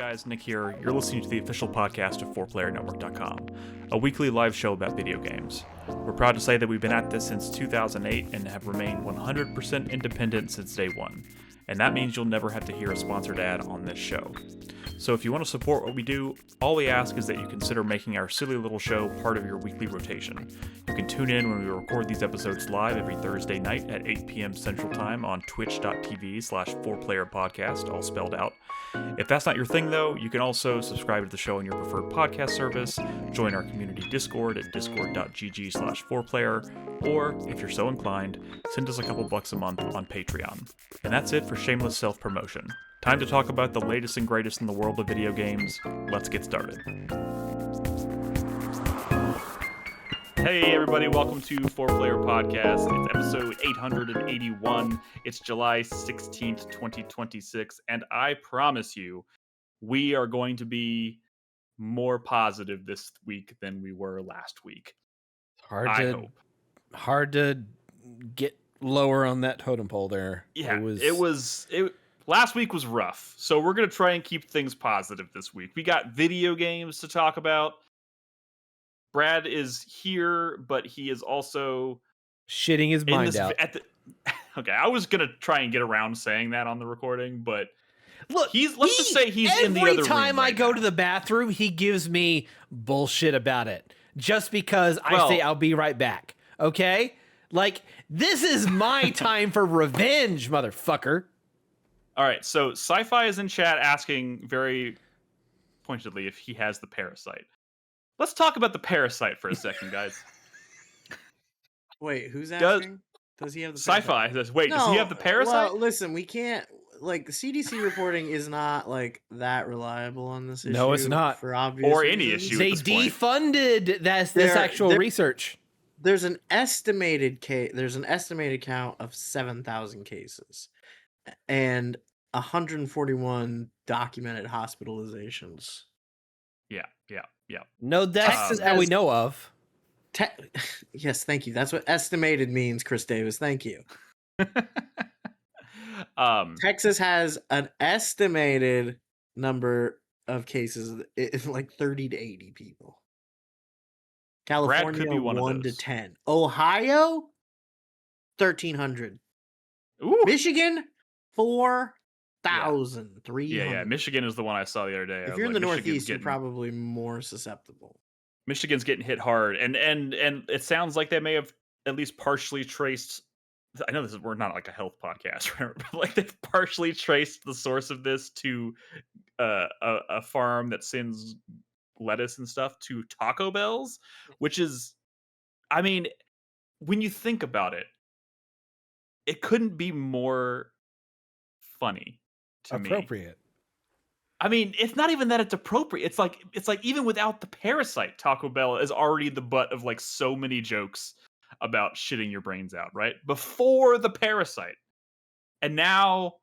guys, Nick here. You're listening to the official podcast of 4PlayerNetwork.com, a weekly live show about video games. We're proud to say that we've been at this since 2008 and have remained 100% independent since day one, and that means you'll never have to hear a sponsored ad on this show. So if you want to support what we do, all we ask is that you consider making our silly little show part of your weekly rotation. You can tune in when we record these episodes live every Thursday night at 8 p.m. Central Time on twitch.tv/4playerpodcast, all spelled out. If that's not your thing, though, you can also subscribe to the show on your preferred podcast service, join our community Discord at discord.gg/4player, or, if you're so inclined, send us a couple bucks a month on Patreon. And that's it for shameless self-promotion. Time to talk about the latest and greatest in the world of video games. Let's get started. Hey everybody, welcome to 4Player Podcast. It's episode 881. It's July 16th, 2026, and I promise you, we are going to be more positive this week than we were last week. Hard to get lower on that totem pole there. Yeah, last week was rough, so we're going to try and keep things positive this week. We got video games to talk about. Brad is here, but he is also shitting his mind out. Okay, I was going to try and get around saying that on the recording, but look, let's just say he's in the other room. Every time I go to the bathroom, he gives me bullshit about it. Just because I say I'll be right back. Okay? Like, this is my time for revenge, motherfucker. All right, so Sci-Fi is in chat asking very pointedly if he has the parasite. Let's talk about the parasite for a second, guys. Wait, who's asking? Does he have the Sci-Fi says, wait, does he have the parasite? Well, listen, we can't, like, the CDC reporting is not, like, that reliable on this issue. No, it's not. For obvious or reasons. Any issue They defunded this actual research. There's an estimated count of 7,000 cases and 141 documented hospitalizations. Yeah. No deaths that we know of. Yes, thank you. That's what estimated means, Chris Davis. Thank you. Texas has an estimated number of cases, it's like 30 to 80 people. California, could be one 1 to 10. Ohio, 1,300. Ooh. Michigan, 4,300. Yeah. Michigan is the one I saw the other day. If you're in the Northeast, you're probably more susceptible. Michigan's getting hit hard, and it sounds like they may have at least partially traced. I know we're not like a health podcast, right? But like they've partially traced the source of this to a farm that sends lettuce and stuff to Taco Bell's, which is, I mean, when you think about it, it couldn't be more funny to me. Appropriate. I mean, it's not even that it's appropriate. It's like even without the parasite, Taco Bell is already the butt of like so many jokes about shitting your brains out, right? Before the parasite. And now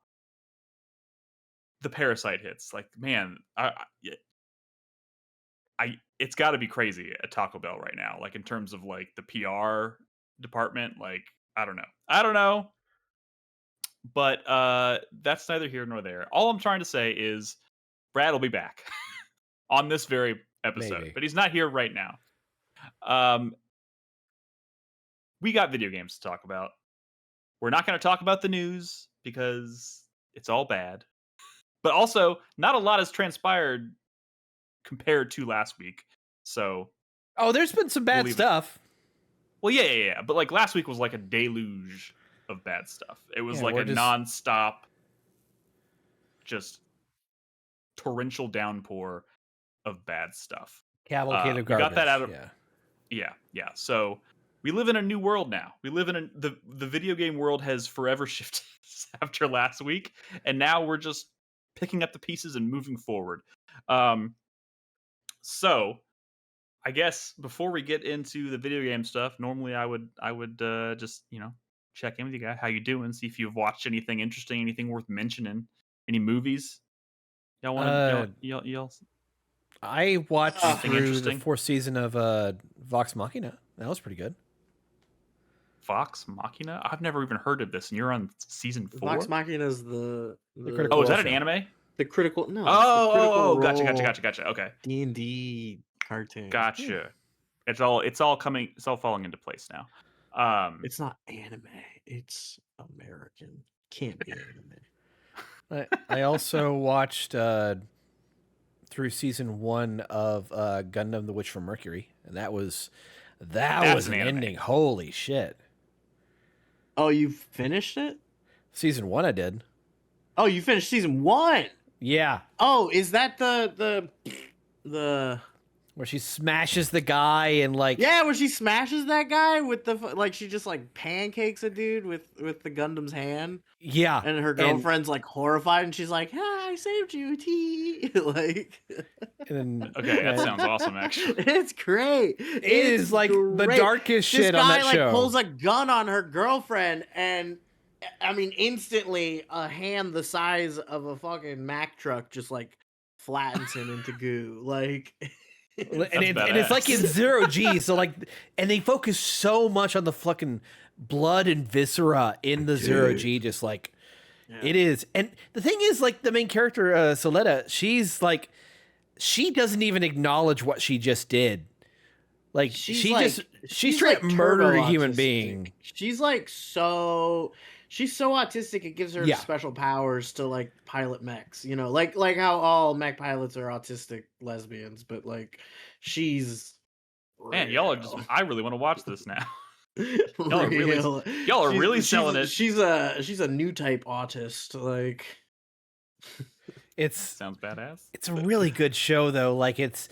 the parasite hits. Like, man, it's got to be crazy at Taco Bell right now. Like in terms of like the PR department, like I don't know. But that's neither here nor there. All I'm trying to say is Brad will be back on this very episode, Maybe. But he's not here right now. We got video games to talk about. We're not going to talk about the news because it's all bad. But also, not a lot has transpired compared to last week. So, there's been some bad stuff. Well, yeah. But like last week was like a deluge of bad stuff. It was like a non-stop, just torrential downpour of bad stuff. Cavalcade of garbage. We got that out of yeah. So we live in a new world now. We live in the video game world has forever shifted after last week, and now we're just picking up the pieces and moving forward. So I guess before we get into the video game stuff, normally I would just check in with you guys. How you doing? See if you've watched anything interesting, anything worth mentioning, any movies. Y'all want y'all? I watched through the 4th season of Vox Machina. That was pretty good. Vox Machina? I've never even heard of this, and you're on season 4? Vox Machina is the is that an anime? The Critical no, it's the Oh, Critical gotcha. Okay, D&D cartoon. gotcha. It's all falling into place now. It's not anime. It's American. Can't be anime. I also watched through season 1 of Gundam: The Witch from Mercury, and that was an ending. Holy shit! Oh, you finished it? Season 1, I did. Oh, you finished season 1. Yeah. Oh, is that the Where she smashes the guy and like yeah, where she smashes that guy with the like she just like pancakes a dude with the Gundam's hand. Yeah. And her girlfriend's like horrified, and she's like, "Hi, I saved you, T." Like, and then, okay, that sounds awesome. Actually, it's great. It is like the darkest shit on that show. This guy like pulls a gun on her girlfriend, and I mean, instantly a hand the size of a fucking Mack truck just like flattens him into goo. Like, and it's like in 0G. So like, and they focus so much on the fucking blood and viscera in the 0G, just like it is. And the thing is, like, the main character, Soletta, she's like, she doesn't even acknowledge what she just did. Like, she's straight up murdered a human being. She's like she's so autistic, it gives her special powers to like pilot mechs, you know, like how all mech pilots are autistic lesbians, but like she's man, y'all are just, I really want to watch this now. Y'all are really selling it. She's a new type autist, like sounds badass. It's a really good show though. Like it's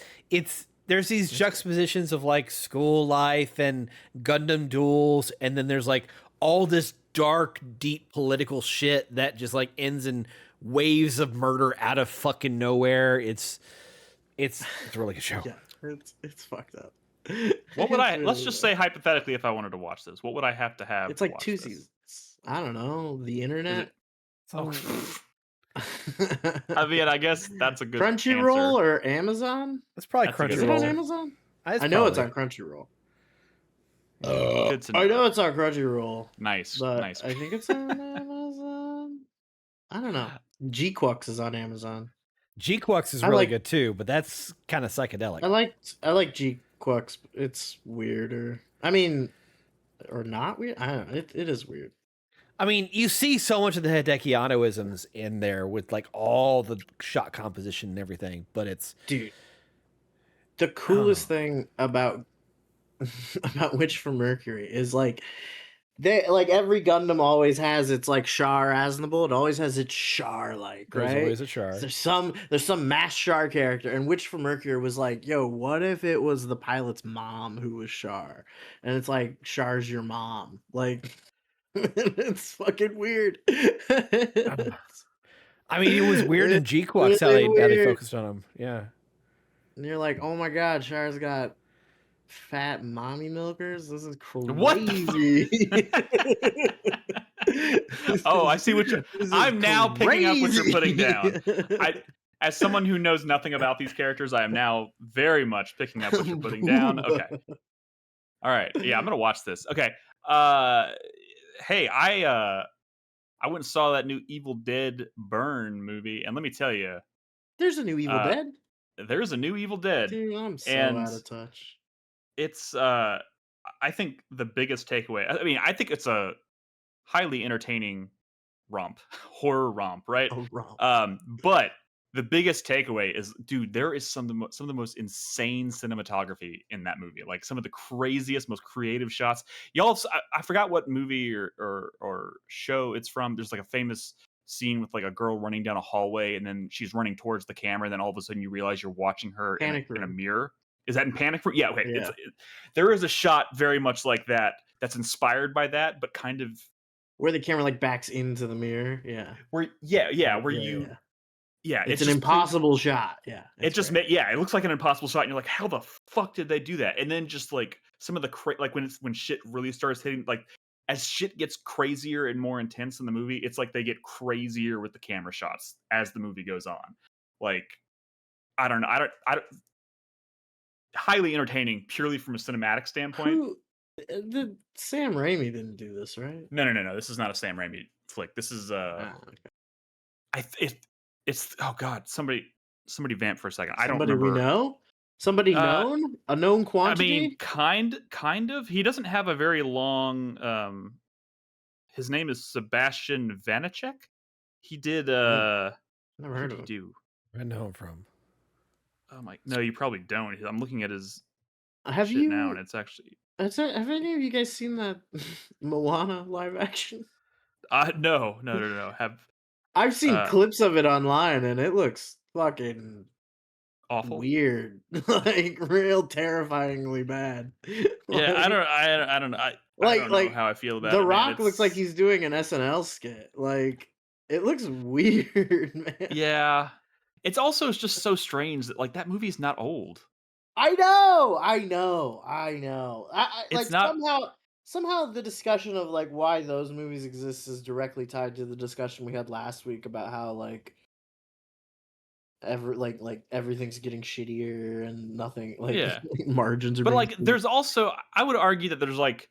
there's these juxtapositions of like school life and Gundam duels, and then there's like all this dark, deep political shit that just like ends in waves of murder out of fucking nowhere. It's a really good show. Yeah, it's fucked up. What would let's just say hypothetically, if I wanted to watch this, what would I have to have? It's like 2 seasons. I don't know. The internet. I mean, I guess that's a good Crunchyroll or Amazon. It's probably Crunchyroll. Is it on Amazon? I know it's on Crunchyroll. Good to know. I know it's on Crunchyroll. Nice. I think it's on Amazon. I don't know. G-Quux is on Amazon. G-Quux is really good too, but that's kind of psychedelic. I like G-Quux. It's weirder. I mean, or not weird. I don't know. It is weird. I mean, you see so much of the Hidekiano-isms in there with like all the shot composition and everything, but it's dude. The coolest thing about Witch from Mercury is like every Gundam always has its like Char Aznable. It always has its Char right? There's always a Char. There's some mass Char character, and Witch from Mercury was like, yo, what if it was the pilot's mom who was Char? And it's like, Char's your mom. Like, it's fucking weird. I mean, it was weird in G-Quux how they focused on him. Yeah. And you're like, oh my god, Char's got fat mommy milkers. This is crazy. What? I see what I'm now picking up what you're putting down. As someone who knows nothing about these characters, I am now very much picking up what you're putting down. Okay. All right. Yeah, I'm gonna watch this. Okay. Hey, I went and saw that new Evil Dead Burn movie, and let me tell you, there's a new Evil Dead. There's a new Evil Dead. Dude, I'm so out of touch. It's I think the biggest takeaway. I mean, I think it's a highly entertaining horror romp, right? A romp. But the biggest takeaway is, dude, there is some of the most insane cinematography in that movie. Like some of the craziest, most creative shots. Y'all, I forgot what movie or show it's from. There's like a famous scene with like a girl running down a hallway, and then she's running towards the camera, and then all of a sudden you realize you're watching her in a mirror. Is that in Panic Room? Yeah, okay. Yeah. There is a shot very much like that that's inspired by that, but kind of where the camera like backs into the mirror. Yeah. It's an impossible shot. Yeah. It just it looks like an impossible shot, and you're like, how the fuck did they do that? And then just like some of the like when shit really starts hitting, like as shit gets crazier and more intense in the movie, it's like they get crazier with the camera shots as the movie goes on. Like, I don't know. Highly entertaining purely from a cinematic standpoint. The Sam Raimi didn't do this, right? No. This is not a Sam Raimi flick. This is It's somebody vamp for a second. I don't Somebody we remember. know? Somebody Uh, known? A known I quantity? mean, kind of. He doesn't have a very long. His name is Sebastian Vanacek. He did. Never What heard did of he him. do? I know him from. Oh my! No, you probably don't. I'm looking at his Have shit now, you? and it's actually. Have any of you guys seen that Moana live action? No. I've seen Uh, clips of it online, and it looks fucking awful. weird, like real terrifyingly bad. Yeah, I don't know. I don't know Like how I feel about The it, man. Rock looks like he's doing an SNL skit. Like it looks weird, man. Yeah. It's also just so strange that like that movie's not old. I know. It's Like not. somehow the discussion of like why those movies exist is directly tied to the discussion we had last week about how like everything's getting shittier and nothing like Yeah. margins are But being like there's also I would argue that there's like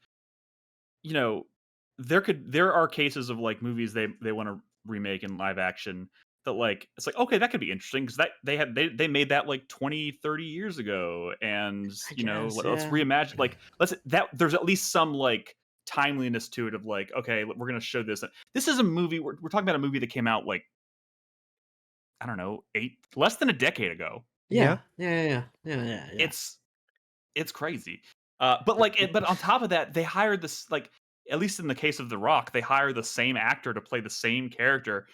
there are cases of like movies they want to remake in live action that like it's like okay that could be interesting because that they made that like 20-30 years ago and I guess, let's yeah. reimagine like there's at least some like timeliness to it of like okay we're gonna show this is a movie we're talking about a movie that came out like I don't know less than a decade ago. Yeah. It's crazy. But on top of that, they hired this like at least in the case of The Rock, they hire the same actor to play the same character,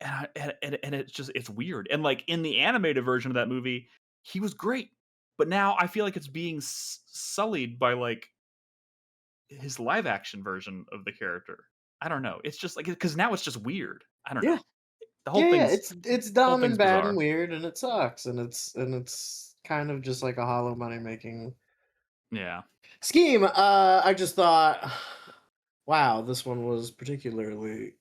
and it's weird. And like in the animated version of that movie, he was great, but now I feel like it's being sullied by like his live action version of the character. I don't know. It's just like because now it's just weird. I don't Yeah. know. The whole Yeah, thing's it's dumb and thing's bad bizarre. and weird and it sucks and it's kind of just like a hollow money making Yeah. scheme. I just thought, wow, this one was particularly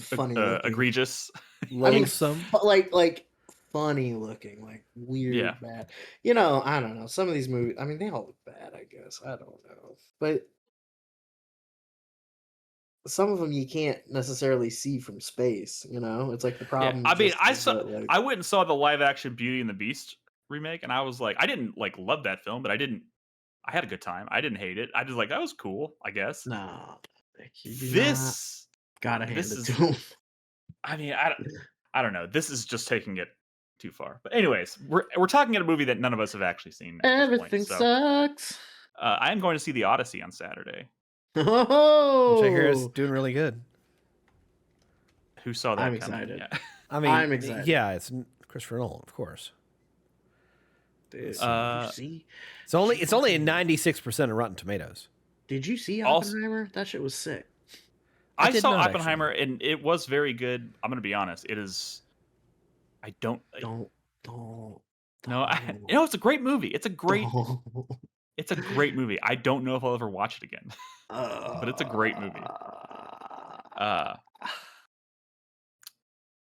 funny looking. Egregious. Loathsome. Like funny looking, like weird, Yeah. bad. I don't know. Some of these movies, I mean, they all look bad. I guess I don't know, but some of them you can't necessarily see from space. It's like the problem. I mean, like, I went and saw the live action Beauty and the Beast remake, and I was like, I didn't like love that film, but I had a good time. I didn't hate it. I just like that was cool, I guess. no, This gotta hand this it is. to him. I mean, I don't know. This is just taking it too far. But anyways, we're talking about a movie that none of us have actually seen. Everything sucks. I am going to see The Odyssey on Saturday. Oh, Which I hear is doing really good. Who saw that? I'm coming? excited. Yeah. I mean, I'm excited. Yeah, it's Christopher Nolan, of course. Dude, It's only a 96% of Rotten Tomatoes. Did you see Also- Oppenheimer? That shit was sick. I did saw not, Oppenheimer, and it was very good. I'm going to be honest. It is. I don't. Don't. No, it's a great movie. It's a great movie. I don't know if I'll ever watch it again, but it's a great movie.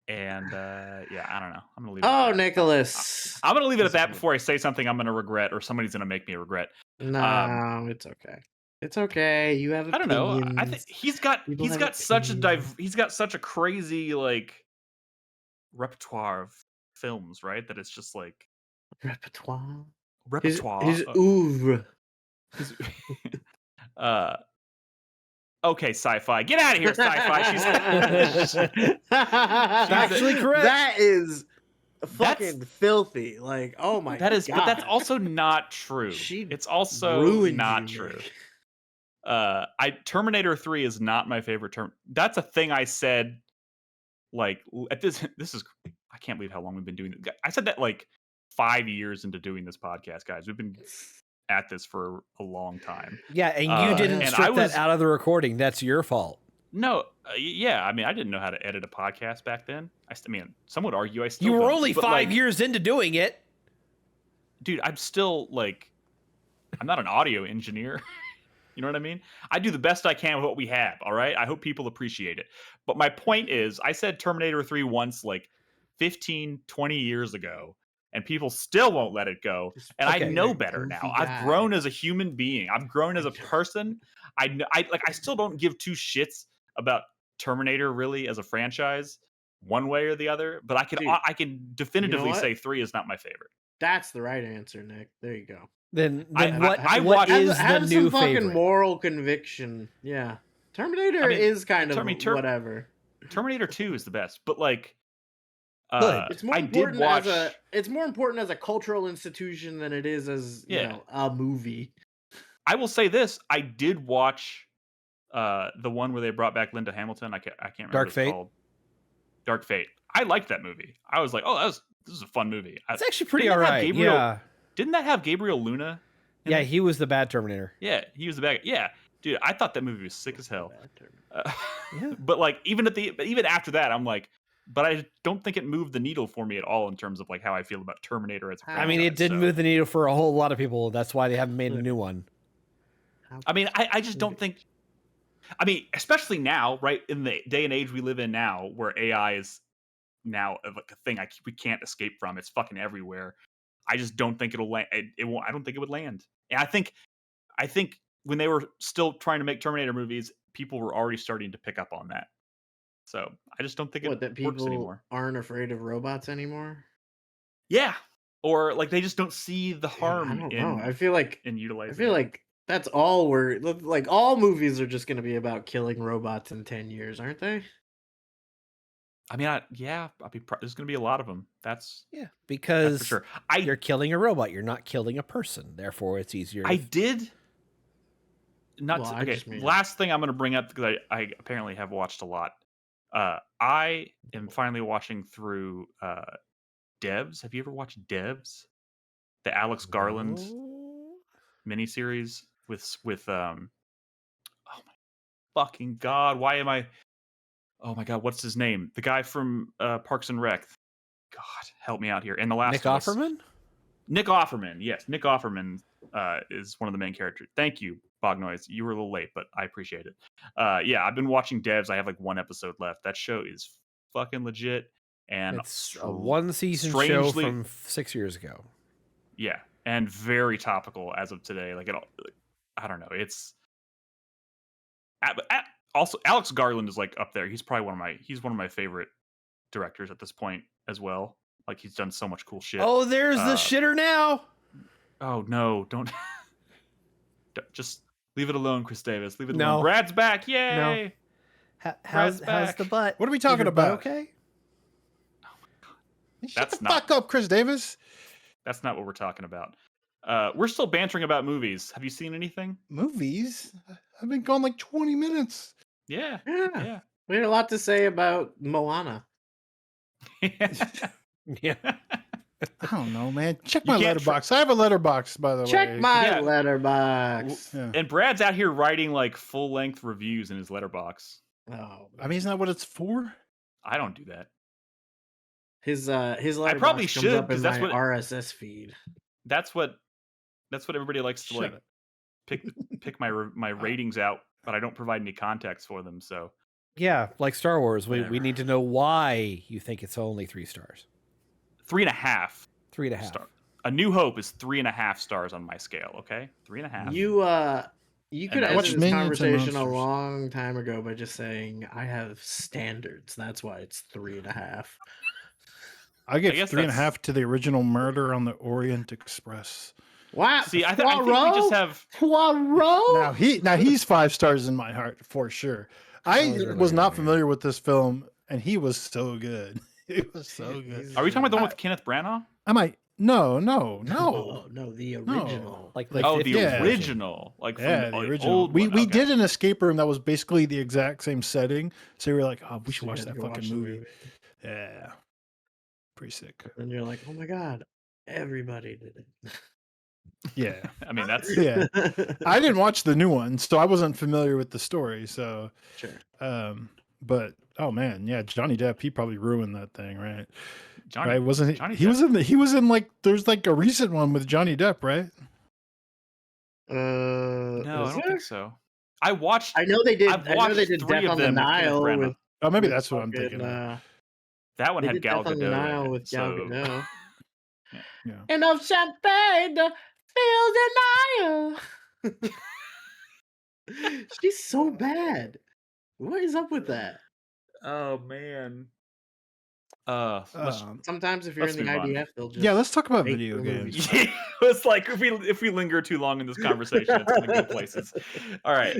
Yeah, I don't know. I'm gonna leave. Oh, Nicholas. I'm gonna leave it at that before I say something I'm gonna regret or somebody's gonna make me regret. No, it's okay. It's okay. You have opinions. I don't know. I think he's got such a crazy like repertoire of films, right? That it's just like repertoire. His oeuvre. Okay, sci-fi. Get out of here, sci-fi. She's actually correct. That is fucking filthy. Like, oh my god. But that's also not true. It's also not true. Terminator 3 is not my favorite term. That's a thing I said like at this is I can't believe how long we've been doing this. I said that like 5 years into doing this podcast, guys. We've been at this for a long time. Yeah, and you didn't strip that out of the recording. That's your fault. No, yeah. I mean, I didn't know how to edit a podcast back then. I mean, some would argue I still. You were don't, only 5 years into doing it, dude. I'm still like, I'm not an audio engineer. You know what I mean? I do the best I can with what we have. All right. I hope people appreciate it. But my point is, I said Terminator 3 once, like 15, 20 years ago. And people still won't let it go. And I know better now. I've grown as a human being. I've grown as a person. I still don't give two shits about Terminator really as a franchise. one way or the other, but I can definitively say 3 is not my favorite. That's the right answer, Nick. There you go. Then I what watched- is have the some new fucking favorite? moral conviction. Yeah, Terminator is kind of whatever. Terminator 2 is the best, but like, Good. It's more I important did watch. it's more important as a cultural institution than it is as you know a movie. I will say this: I did watch the one where they brought back Linda Hamilton. I can't remember Dark what it's Fate? called. Dark Fate. I liked that movie. I was like, oh, this is a fun movie. It's actually pretty Didn't that have alright. Gabriel- Yeah. Didn't that have Gabriel Luna? in Yeah, it? he was the bad Terminator. Yeah, he was the bad. Yeah, dude, I thought that movie was sick as hell. Yeah. But like, even after that, I'm like, but I don't think it moved the needle for me at all in terms of like how I feel about Terminator as a I mean, it franchise, didn't so. move the needle for a whole lot of people. That's why they haven't made a new one. I mean, I just don't think. I mean, especially now, right in the day and age we live in now, where AI is now like a thing we can't escape from. It's fucking everywhere. I just don't think it'll land. It won't. I don't think it would land. And I think when they were still trying to make Terminator movies, people were already starting to pick up on that. So I just don't think That it people works anymore. aren't afraid of robots anymore. Yeah, or like they just don't see the harm. I don't know. I feel like in utilizing. I feel like that's all we're like. All movies are just going to be about killing robots in 10 years, aren't they? I mean, there's going to be a lot of them. That's because for sure. You're killing a robot. You're not killing a person. Therefore, it's easier. I did. Not Well, to, I okay. just mean- Last thing I'm going to bring up because I apparently have watched a lot. I am finally watching through Devs. Have you ever watched Devs? The Alex Garland miniseries with oh my fucking god, why am I? Oh my god, what's his name? The guy from Parks and Rec. God, help me out here. And the last Nick Offerman? Nick Offerman, yes. Nick Offerman is one of the main characters. Thank you, Bog Noise. You were a little late, but I appreciate it. Yeah, I've been watching Devs. I have like one episode left. That show is fucking legit. And It's a one-season show from 6 years ago. Yeah, and very topical as of today. Like, I don't know. It's also Alex Garland is like up there. He's probably one of my favorite directors at this point as well. Like, he's done so much cool shit. Oh, there's the shitter now. Oh no, don't just leave it alone, Chris Davis. Leave it alone. Brad's back. Yay. No. How's the butt? What are we talking about? Okay. Shut the fuck up, Chris Davis. That's not what we're talking about. We're still bantering about movies. Have you seen anything? Movies? I've been gone like 20 minutes. Yeah. We had a lot to say about Moana. Yeah. I don't know, man. Check my letterbox. I have a letterbox, by the way. Check my letterbox. Yeah. And Brad's out here writing like full-length reviews in his letterbox. Oh, I mean, isn't that what it's for? I don't do that. his letterbox probably comes should, up in 'cause that's my what- RSS feed. That's what everybody likes to like pick my ratings out, but I don't provide any context for them. So Yeah, like Star Wars. We Whatever. need to know why you think it's only 3 stars. 3.5. 3.5. Star. A New Hope is 3.5 stars on my scale. Okay, 3.5. You could I have watched ended this Minions and conversation a Monsters. long time ago by just saying I have standards. That's why it's 3.5. I give I guess 3.5 to the original Murder on the Orient Express. Wow. See, I think we just have. Poirot. Now he's 5 stars in my heart for sure. I was really was not good, familiar with this film, and he was so good. He was so good. Are we talking about the one with Kenneth Branagh? I might. No. No, the original. Like The 50s version. original, like from Yeah, the like, original. old We one. Okay. did an escape room that was basically the exact same setting. So we were like, oh, we should So you watch had that to go fucking watch the movie. Yeah. Pretty sick. And you're like, oh my god, everybody did it. Yeah. I mean, that's Yeah. I didn't watch the new one, so I wasn't familiar with the story. So, Sure. but oh man, yeah, Johnny Depp, he probably ruined that thing, right? Johnny. Right? Wasn't he? Johnny He Depp. was in like there's like a recent one with Johnny Depp, right? No, I don't think so. I watched. I know they did. I've I know watched they did 3 Death of on the them with Kenneth Nile Branagh. with. Oh, maybe with that's what I'm fucking, thinking of. That one They had did Gal Death on the Gadot Nile in it, with Gal so Gadot. Yeah. Enough champagne to fill the Nile. She's so bad. What is up with that? Oh man. Sometimes if you're let's in the move on. IDF, they'll just let's talk about make video the games. movies. It's like if we linger too long in this conversation, it's going to go places. All right,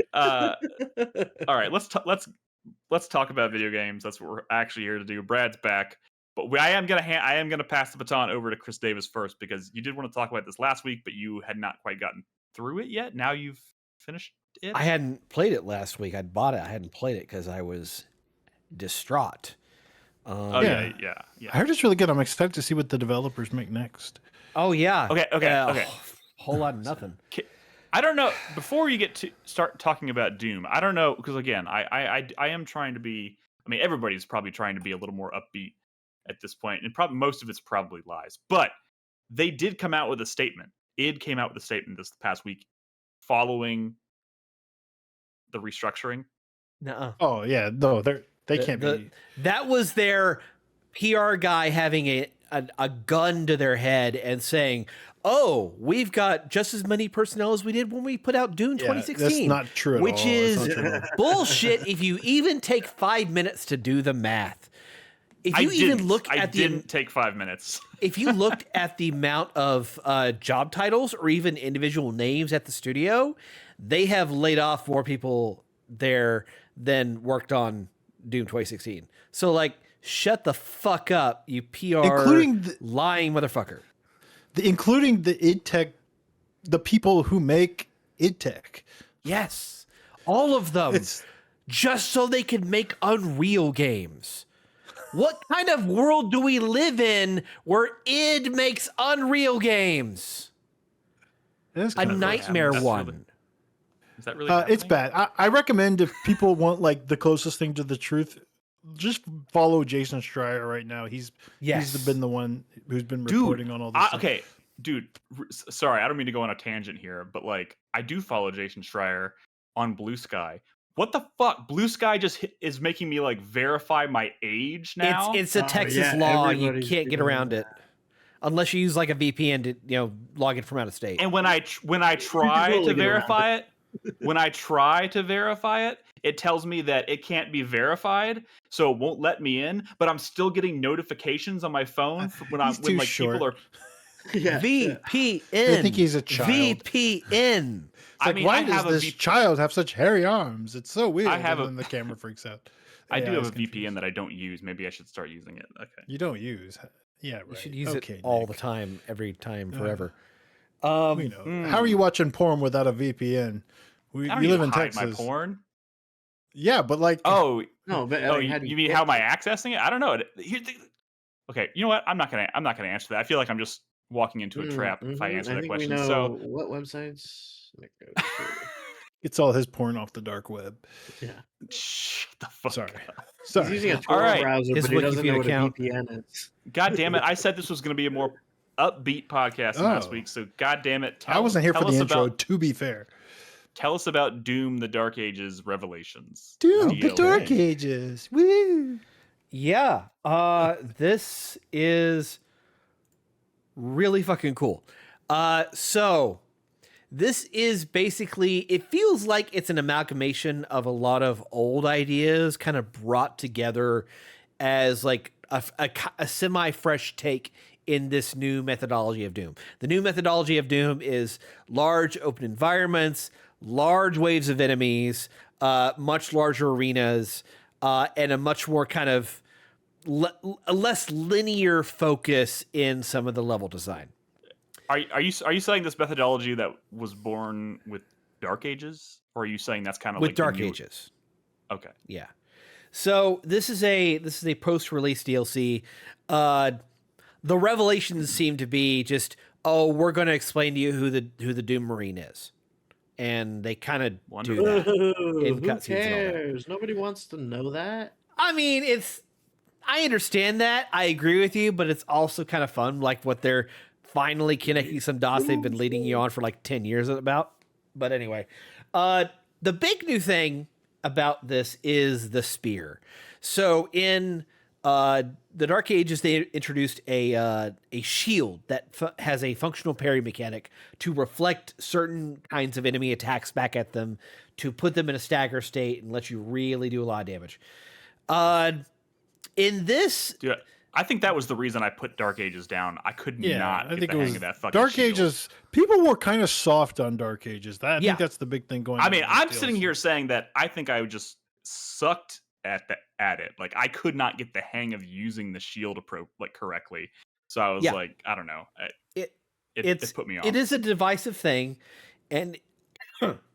let's talk about video games. That's what we're actually here to do. Brad's back, but I am gonna pass the baton over to Chris Davis first, because you did want to talk about this last week, but you had not quite gotten through it yet. Now you've finished it. I hadn't played it last week. I'd bought it. I hadn't played it because I was distraught. Yeah. I heard it's really good. I'm excited to see what the developers make next. Oh yeah. Okay. Whole lot of nothing. I don't know. Before you get to start talking about Doom, I don't know, because again, I am trying to be. I mean, everybody's probably trying to be a little more upbeat at this point, and probably most of it's probably lies. But they did come out with a statement. Id came out with a statement this past week, following the restructuring. Nuh-uh. Oh yeah, no, they can't be. That was their PR guy having a gun to their head and saying, "Oh, we've got just as many personnel as we did when we put out Dune 2016." That's not true at which all. is That's not true at all. bullshit. If you even take 5 minutes to do the math, if you I didn't take 5 minutes. if you looked at the amount of job titles or even individual names at the studio, they have laid off more people there than worked on Doom 2016. So like, shut the fuck up, you PR Including lying motherfucker. Including the id Tech, the people who make id Tech. Yes, all of them. It's just so they could make Unreal games. What kind of world do we live in where id makes Unreal games? A nightmare one. Is that really? It's bad. I recommend, if people want like the closest thing to the truth, just follow Jason Schreier right now. He's been the one who's been reporting on all this. Okay, dude. Sorry, I don't mean to go on a tangent here, but like, I do follow Jason Schreier on Blue Sky. What the fuck? Blue Sky just is making me like verify my age now. It's a Texas law. You can't get around it unless you use like a VPN to log in from out of state. And when I try to verify it. When I try to verify it, it tells me that it can't be verified, so it won't let me in. But I'm still getting notifications on my phone when people are. VPN. I think he's a child. VPN. It's like, why does this child have such hairy arms? It's so weird. And then the camera freaks out. I do have a VPN that I don't use. Maybe I should start using it. Okay. You don't use? Yeah, right. You should use it all the time, every time, forever. We know. How are you watching porn without a VPN? We live in Texas. My porn? Yeah, but like. No, but you mean how am I accessing it? I don't know. Okay, you know what? I'm not gonna answer that. I feel like I'm just walking into a trap if I answer that question. So what websites? It's all his porn off the dark web. Yeah. Shut the fuck Sorry. up. He's using a Tor browser, but he doesn't know what a VPN is. God damn it! I said this was going to be a more upbeat podcast last week, so god damn it! I wasn't here for the intro. To be fair, tell us about Doom: The Dark Ages Revelations. Doom: The Dark Ages. Woo! Yeah. This is really fucking cool. So this is basically, it feels like it's an amalgamation of a lot of old ideas kind of brought together as like a semi-fresh take in this new methodology of Doom. The new methodology of Doom is large open environments, large waves of enemies, much larger arenas, and a much more kind of a less linear focus in some of the level design. Are you saying this methodology that was born with Dark Ages, or are you saying that's kind of with like Dark Ages? Okay, yeah. So this is a post-release DLC. The revelations seem to be just, we're going to explain to you who the Doom Marine is, and they kind of do that. Who cares? Nobody wants to know that. I mean, I understand that. I agree with you, but it's also kind of fun, like what they're finally connecting some dots they've been leading you on for like 10 years about. But anyway, the big new thing about this is the spear. So in the Dark Ages, they introduced a shield that has a functional parry mechanic to reflect certain kinds of enemy attacks back at them, to put them in a stagger state and let you really do a lot of damage. In this, dude, I think that was the reason I put Dark Ages down. I could not get the hang of that fucking Dark shield. Ages. People were kind of soft on Dark Ages. I think that's the big thing going on. I mean, I'm sitting here saying that I think I just sucked at it. Like, I could not get the hang of using the shield correctly. So I was like, I don't know. It put me off. It is a divisive thing, and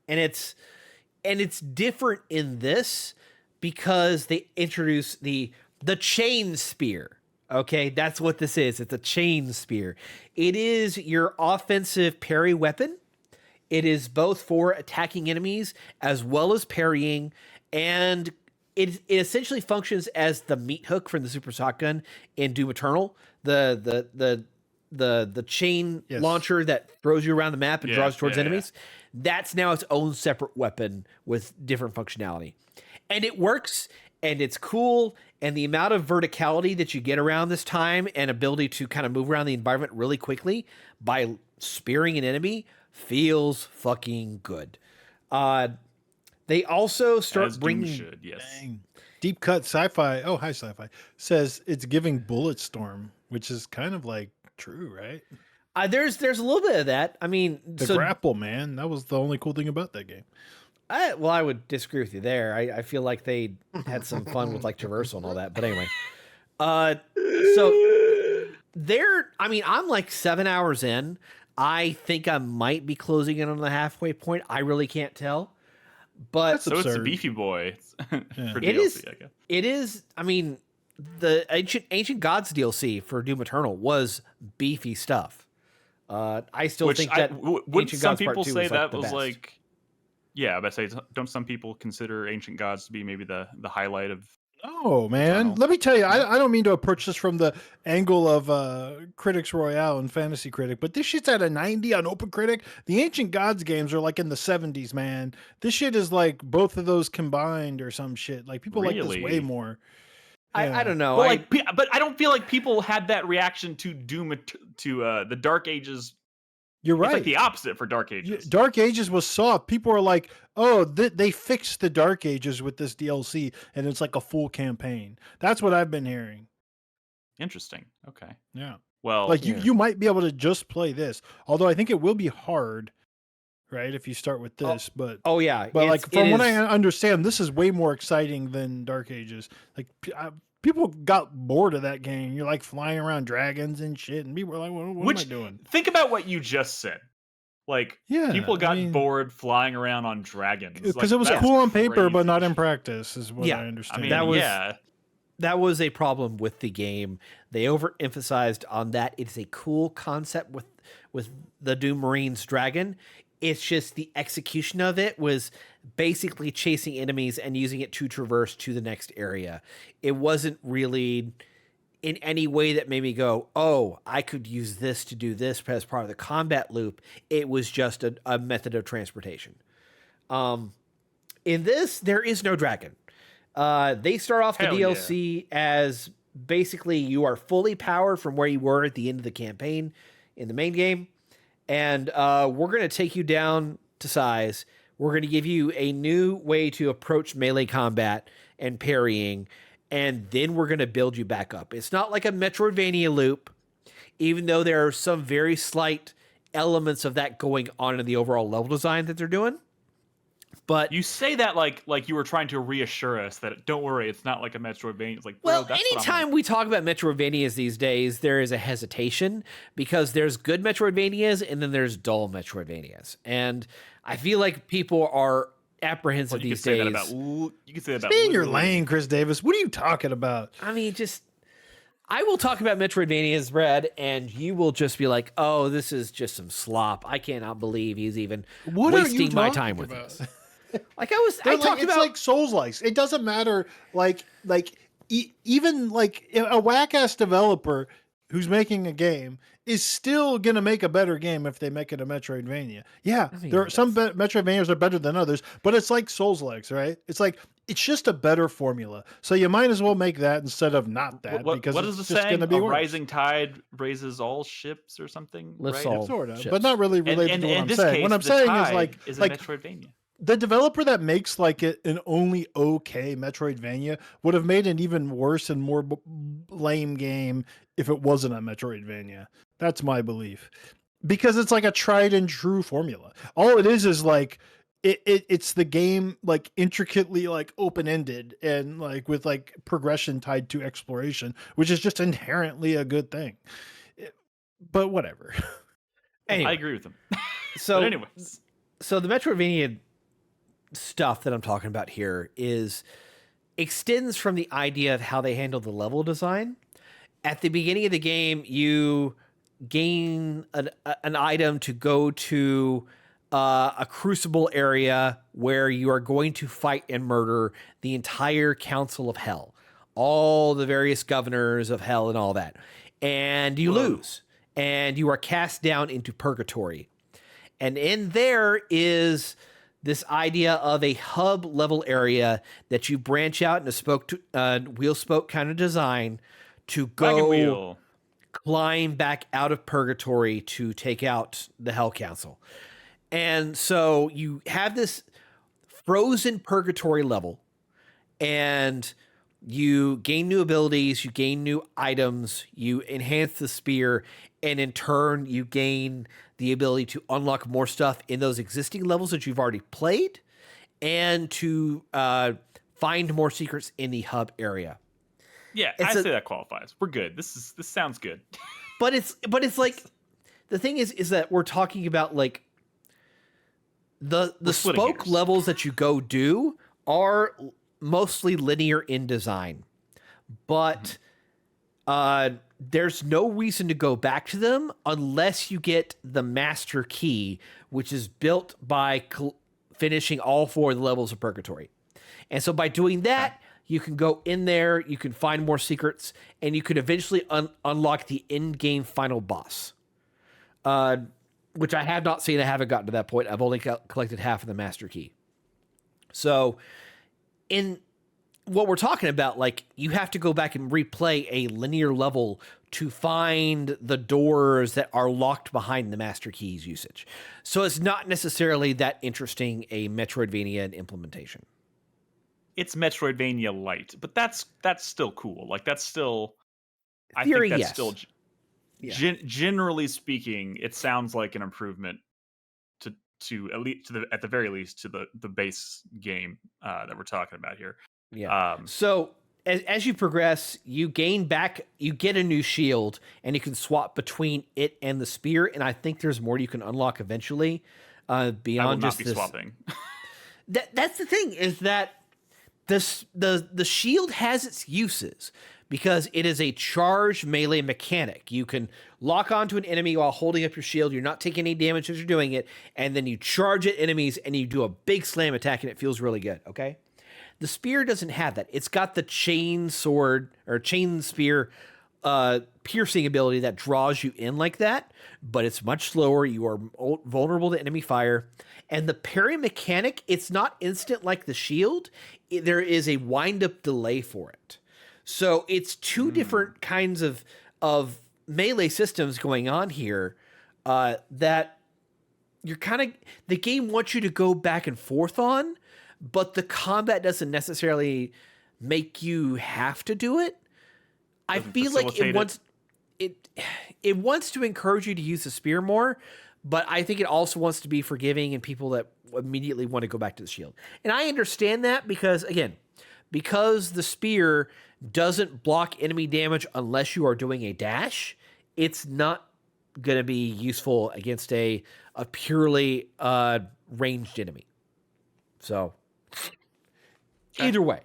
it's different in this because they introduce the chain spear. Okay, that's what this is. It's a chain spear. It is your offensive parry weapon. It is both for attacking enemies as well as parrying, and it essentially functions as the meat hook from the super shotgun in Doom Eternal. The chain launcher that throws you around the map and draws towards enemies. That's now its own separate weapon with different functionality, and it works. And it's cool, and the amount of verticality that you get around this time and ability to kind of move around the environment really quickly by spearing an enemy feels fucking good. They also start bringing... Dang. Deep Cut Sci-Fi, oh, hi Sci-Fi, says it's giving Bulletstorm, which is kind of like true, right? There's a little bit of that. I mean... The grapple, man, that was the only cool thing about that game. I would disagree with you there. I feel like they had some fun with like traversal and all that. But anyway, so I'm like 7 hours in. I think I might be closing in on the halfway point. I really can't tell. But so it's a beefy boy for DLC, it is. I guess. It is. I mean, the Ancient Gods DLC for Doom Eternal was beefy stuff. I still think that would Ancient some Gods people Part 2 say was that the was best. like. Yeah, but don't some people consider Ancient Gods to be maybe the highlight of? Oh man, let me tell you, I don't mean to approach this from the angle of Critics Royale and Fantasy Critic, but this shit's at a 90 on Open Critic. The Ancient Gods games are like in the 70s, man. This shit is like both of those combined or some shit. Like people like this way more. Yeah. I don't know. Well, but I don't feel like people had that reaction to Doom to the Dark Ages. You're right. It's like the opposite for Dark Ages. Dark Ages was soft. People are like, oh, they fixed the Dark Ages with this DLC, and it's like a full campaign. That's what I've been hearing. Interesting. Okay. Yeah. Well, like you might be able to just play this, although I think it will be hard, right, if you start with this. But like from what I understand, this is way more exciting than Dark Ages. Like people got bored of that game. You're like flying around dragons and shit, and people were like, what am I doing? Think about what you just said. Like, people got bored flying around on dragons. Because it was cool on paper, but not in practice, is what I understand. I mean, that was a problem with the game. They overemphasized on that. It's a cool concept with the Doom Marines dragon. It's just the execution of it was basically chasing enemies and using it to traverse to the next area. It wasn't really in any way that made me go, oh, I could use this to do this as part of the combat loop. It was just a method of transportation. In this, there is no dragon. They start off the DLC as basically you are fully powered from where you were at the end of the campaign in the main game. And we're going to take you down to size. We're going to give you a new way to approach melee combat and parrying, and then we're going to build you back up. It's not like a Metroidvania loop, even though there are some very slight elements of that going on in the overall level design that they're doing. But you say that like you were trying to reassure us that don't worry, it's not like a Metroidvania. It's like, well, anytime we talk about Metroidvanias these days, there is a hesitation because there's good Metroidvanias and then there's dull Metroidvanias, and I feel like people are apprehensive these days. You can say that about. Stay in your lane, Chris Davis. What are you talking about? I mean, I will talk about Metroidvanias, Brad, and you will just be like, "Oh, this is just some slop. I cannot believe he's even wasting my time with this." Like I talked about, like Souls-likes. It doesn't matter. Even like a whack-ass developer who's making a game is still gonna make a better game if they make it a Metroidvania. Yeah, there are some Metroidvanias are better than others, but it's like Souls-likes, right? It's like it's just a better formula. So you might as well make that instead of not that. Because what is the saying? A rising tide raises all ships or something? Lifts all sort of, ships. but not really related to what I'm saying. What I'm saying is a Metroidvania. the developer that makes like an only okay Metroidvania would have made an even worse and more lame game if it wasn't a Metroidvania. That's my belief, because it's like a tried and true formula. All it is like it's the game like intricately like open-ended and like with like progression tied to exploration, which is just inherently a good thing. But whatever. Anyway. I agree with them. So but anyways, so the Metroidvania stuff that I'm talking about here extends from the idea of how they handle the level design. At the beginning of the game, you gain an item to go to a crucible area where you are going to fight and murder the entire Council of Hell, all the various governors of Hell and all that. And you lose, and you are cast down into purgatory. And in there is this idea of a hub level area that you branch out in a wheel spoke kind of design to go climb back out of purgatory to take out the Hell Council. And so you have this frozen purgatory level, and you gain new abilities, you gain new items, you enhance the spear, and in turn you gain the ability to unlock more stuff in those existing levels that you've already played, and to find more secrets in the hub area. Yeah, I say that qualifies. We're good. This sounds good. But it's like, the thing is that we're talking about like the spoke levels that you go do are mostly linear in design, but there's no reason to go back to them unless you get the master key, which is built by finishing all 4 of the levels of purgatory. And so by doing that, you can go in there, you can find more secrets, and you can eventually unlock the in-game final boss, which I have not seen. I haven't gotten to that point. I've only collected half of the master key. So in what we're talking about, like, you have to go back and replay a linear level to find the doors that are locked behind the master keys usage. So it's not necessarily that interesting a Metroidvania implementation. It's Metroidvania light, but that's still cool. Like, that's still, Theory, I think that's yes. still, generally speaking, it sounds like an improvement to at the very least to the base game that we're talking about here. Yeah. So as you progress, you get a new shield, and you can swap between it and the spear. And I think there's more you can unlock eventually beyond just this. Swapping. That's the thing, is that the shield has its uses because it is a charged melee mechanic. You can lock onto an enemy while holding up your shield. You're not taking any damage as you're doing it, and then you charge at enemies and you do a big slam attack, and it feels really good. Okay. The spear doesn't have that. It's got the chain sword or chain spear piercing ability that draws you in like that, but it's much slower. You are vulnerable to enemy fire. And the parry mechanic, it's not instant like the shield. There is a wind-up delay for it. So it's two different kinds of melee systems going on here that you're the game wants you to go back and forth on, but the combat doesn't necessarily make you have to do it. I feel like it wants to encourage you to use the spear more, but I think it also wants to be forgiving and people that immediately want to go back to the shield. And I understand that because the spear doesn't block enemy damage unless you are doing a dash, it's not going to be useful against a purely ranged enemy. So either way,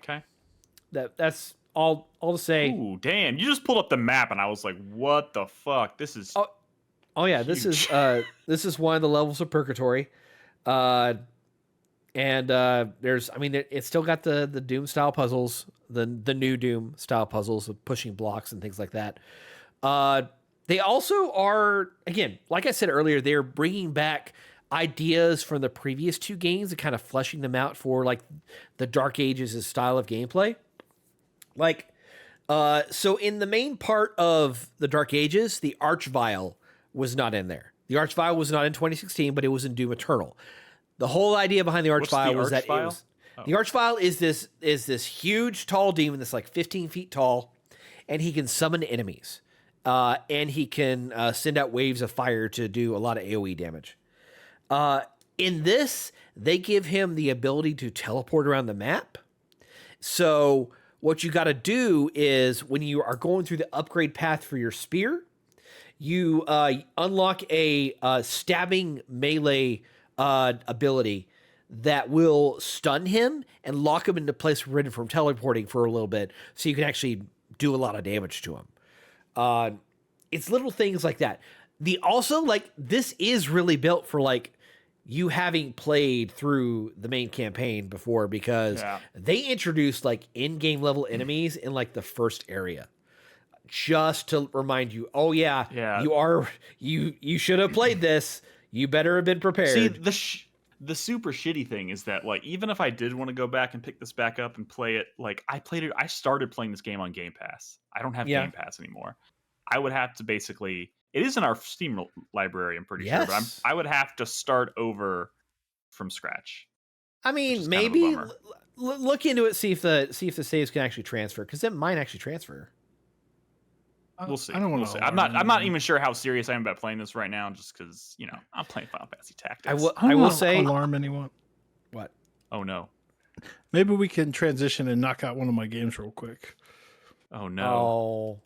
that's all to say. Ooh, damn! You just pulled up the map, and I was like, "What the fuck? This is." Oh yeah, huge. This is one of the levels of Purgatory, and it's still got the Doom style puzzles, the new Doom style puzzles of pushing blocks and things like that. They also are, again, like I said earlier, they're bringing back ideas from the previous 2 games and kind of fleshing them out for like the Dark Ages' style of gameplay. Like, so in the main part of the Dark Ages, the Archvile was not in there. The Archvile was not in 2016, but it was in Doom Eternal. The whole idea behind the Archvile was that Archvile? it was the Archvile is this huge tall demon that's like 15 feet tall, and he can summon enemies, and he can send out waves of fire to do a lot of AOE damage. In this, they give him the ability to teleport around the map. So what you got to do is when you are going through the upgrade path for your spear, you unlock a stabbing melee ability that will stun him and lock him into place prevented from teleporting for a little bit, so you can actually do a lot of damage to him. It's little things like that. This is really built for like you having played through the main campaign before, because they introduced like in-game level enemies in like the first area, just to remind you, you should have played this. You better have been prepared. See, the super shitty thing is that like even if I did want to go back and pick this back up and play it, like I started playing this game on Game Pass. I don't have Game Pass anymore. I would have to basically, it is in our Steam library, I'm pretty sure, but I would have to start over from scratch. I mean, maybe look into it, see if the saves can actually transfer, because it might actually transfer. We'll see. I don't want to. I'm not even sure how serious I am about playing this right now, just because I'm playing Final Fantasy Tactics. I will say, alarm anyone. What? Oh no. Maybe we can transition and knock out one of my games real quick. Oh no.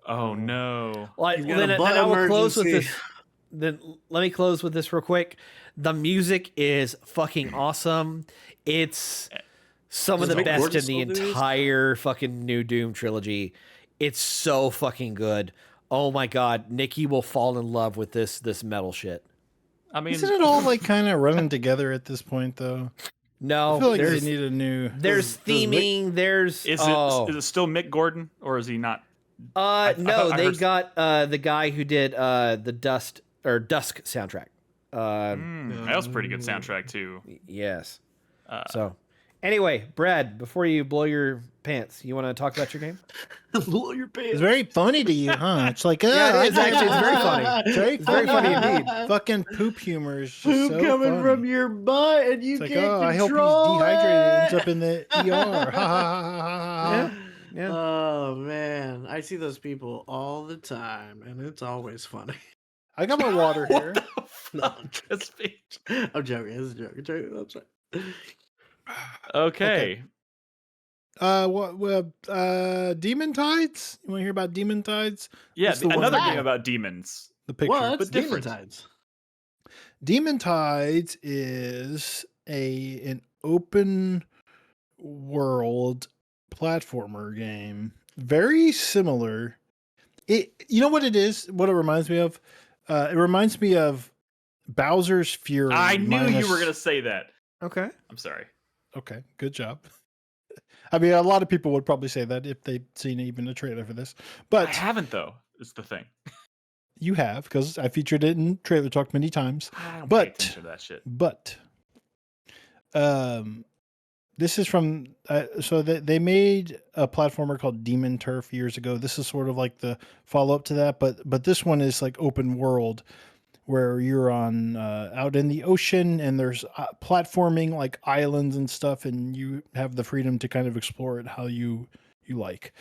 Oh no. Well, then I will close with this. Then let me close with this real quick. The music is fucking awesome. It's some of the best in the entire fucking New Doom trilogy. It's so fucking good. Oh my god, Nikki will fall in love with this metal shit. I mean, isn't it all like kind of running together at this point though? No, I feel like they need a new. There's theming. Is it still Mick Gordon, or is he not? No, they got the guy who did the Dusk soundtrack. That was a pretty good soundtrack too. Yes. So, anyway, Brad, before you blow your pants, you want to talk about your game? Blow your pants. It's very funny to you, huh? It's like, yeah, it is actually. It's very funny. It's very funny indeed. Fucking poop humor is just poop so coming funny. From your butt, and you can't control I hope he's dehydrated and ends up in the ER. Ha ha ha ha. Yeah. Oh man, I see those people all the time, and it's always funny. I got my water here. I'm joking. It's a joke. I'm sorry. Okay. Demon Tides? You want to hear about Demon Tides? Yeah, another game about demons. The picture. What's Demon Tides? Demon Tides is an open world platformer game. Very similar. You know what it is? What it reminds me of? It reminds me of Bowser's Fury. I knew you were going to say that. Okay. I'm sorry. Okay, good job. I mean, a lot of people would probably say that if they'd seen even a trailer for this. But I haven't, though, is the thing. You have, because I featured it in Trailer Talk many times. I don't pay attention to that shit. But this is from... so they made a platformer called Demon Turf years ago. This is sort of like the follow-up to that. But this one is like open world, where you're on out in the ocean, and there's platforming like islands and stuff, and you have the freedom to kind of explore it how you like.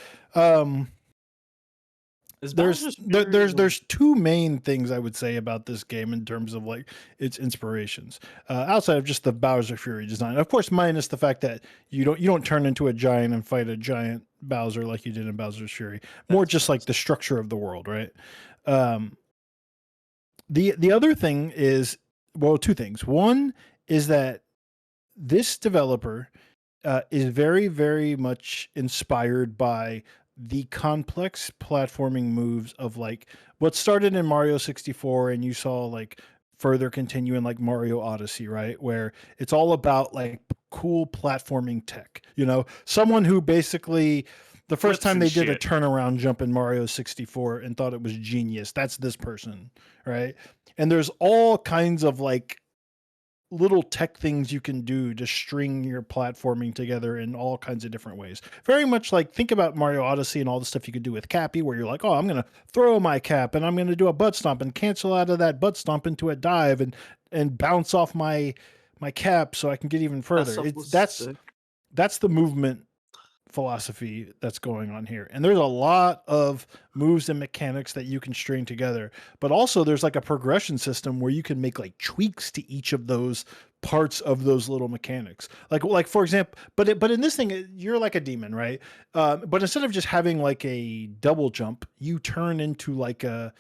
There's two main things I would say about this game in terms of like its inspirations, outside of just the Bowser Fury design, of course, minus the fact that you don't turn into a giant and fight a giant Bowser like you did in Bowser's Fury. More just like the structure of the world, right? The other thing is, well, two things. One is that this developer is very, very much inspired by the complex platforming moves of like what started in Mario 64, and you saw like further continue in like Mario Odyssey, right? Where it's all about like cool platforming tech. Someone who basically... The first time they did a turnaround jump in Mario 64 and thought it was genius. That's this person, right? And there's all kinds of like little tech things you can do to string your platforming together in all kinds of different ways. Very much like, think about Mario Odyssey and all the stuff you could do with Cappy, where you're like, oh, I'm going to throw my cap and I'm going to do a butt stomp and cancel out of that butt stomp into a dive and bounce off my my cap so I can get even further. That's the movement philosophy that's going on here. And there's a lot of moves and mechanics that you can string together, but also there's like a progression system where you can make like tweaks to each of those parts of those little mechanics. Like for example, but in this thing, you're like a demon, right? But instead of just having like a double jump, you turn into like a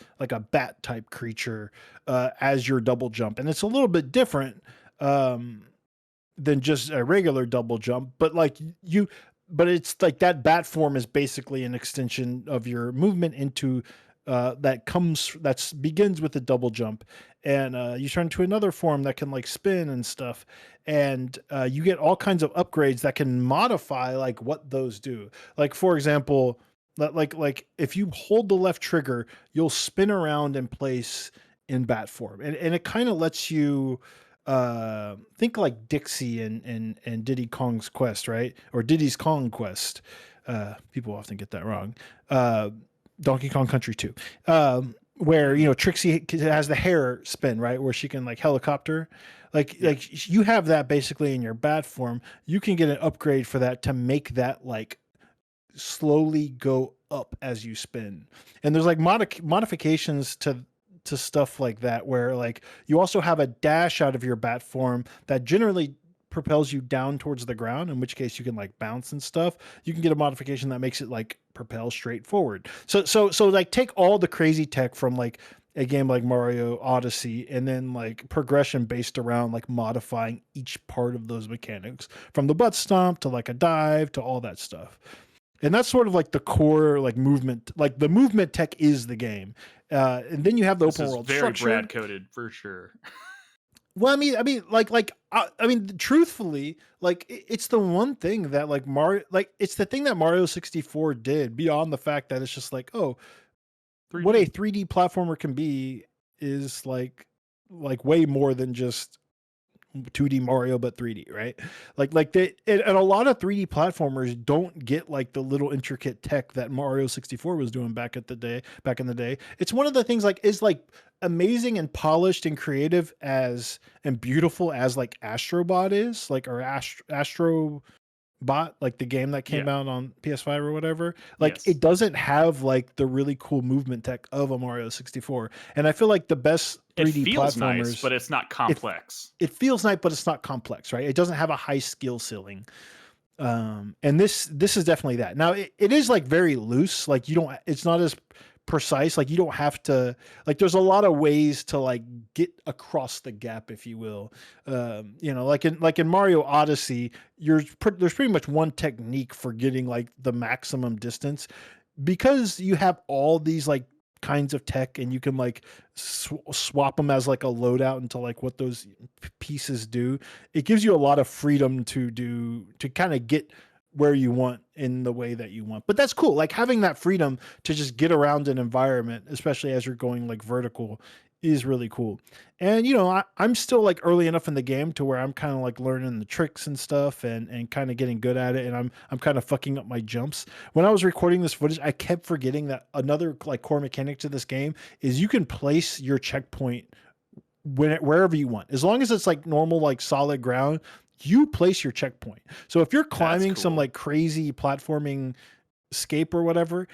bat type creature as your double jump. And it's a little bit different than just a regular double jump, but it's like that bat form is basically an extension of your movement into that begins with a double jump, and you turn to another form that can like spin and stuff, and you get all kinds of upgrades that can modify like what those do. Like for example, like if you hold the left trigger, you'll spin around in place in bat form, and it kind of lets you think like Dixie and Diddy Kong's Quest, right? Or Diddy's Kong Quest. People often get that wrong. Donkey Kong Country 2. Where, you know, Trixie has the hair spin, right? Where she can like helicopter. Like you have that basically in your bat form. You can get an upgrade for that to make that like slowly go up as you spin. And there's like modifications to stuff like that, where like you also have a dash out of your bat form that generally propels you down towards the ground, in which case you can like bounce and stuff. You can get a modification that makes it like propel straight forward. So like take all the crazy tech from like a game like Mario Odyssey, and then like progression based around like modifying each part of those mechanics, from the butt stomp to like a dive to all that stuff. And that's sort of like the core like movement, like the movement tech is the game. And then you have the open world structure. Very Brad coded for sure. Well, I mean, truthfully, like it's the one thing that like Mario, like it's the thing that Mario 64 did, beyond the fact that it's just like, oh, 3D. What a 3D platformer can be is like way more than just 2D Mario, but 3D, right? And a lot of 3D platformers don't get like the little intricate tech that Mario 64 was doing back in the day. It's one of the things like is like amazing and polished and creative as and beautiful as like Astrobot is, like, or Astrobot, like the game that came out on PS5 or whatever. Like it doesn't have like the really cool movement tech of a Mario 64. And I feel like the best 3D platformers, nice, but it's not complex. It feels nice, but it's not complex, right? It doesn't have a high skill ceiling. And this is definitely that. Now it is like very loose. Like it's not as precise. Like you don't have to, like there's a lot of ways to like get across the gap, if you will. You know, like in Mario Odyssey, there's pretty much one technique for getting like the maximum distance, because you have all these like kinds of tech, and you can like swap them as like a loadout into like what those pieces do. It gives you a lot of freedom to kind of get where you want in the way that you want. But that's cool. Like having that freedom to just get around an environment, especially as you're going like vertical, is really cool. And, you know, I'm still like early enough in the game to where I'm kind of like learning the tricks and stuff and kind of getting good at it. And I'm kind of fucking up my jumps. When I was recording this footage, I kept forgetting that another like core mechanic to this game is you can place your checkpoint wherever you want. As long as it's like normal, like solid ground, you place your checkpoint. So if you're climbing some like crazy platforming scape or whatever,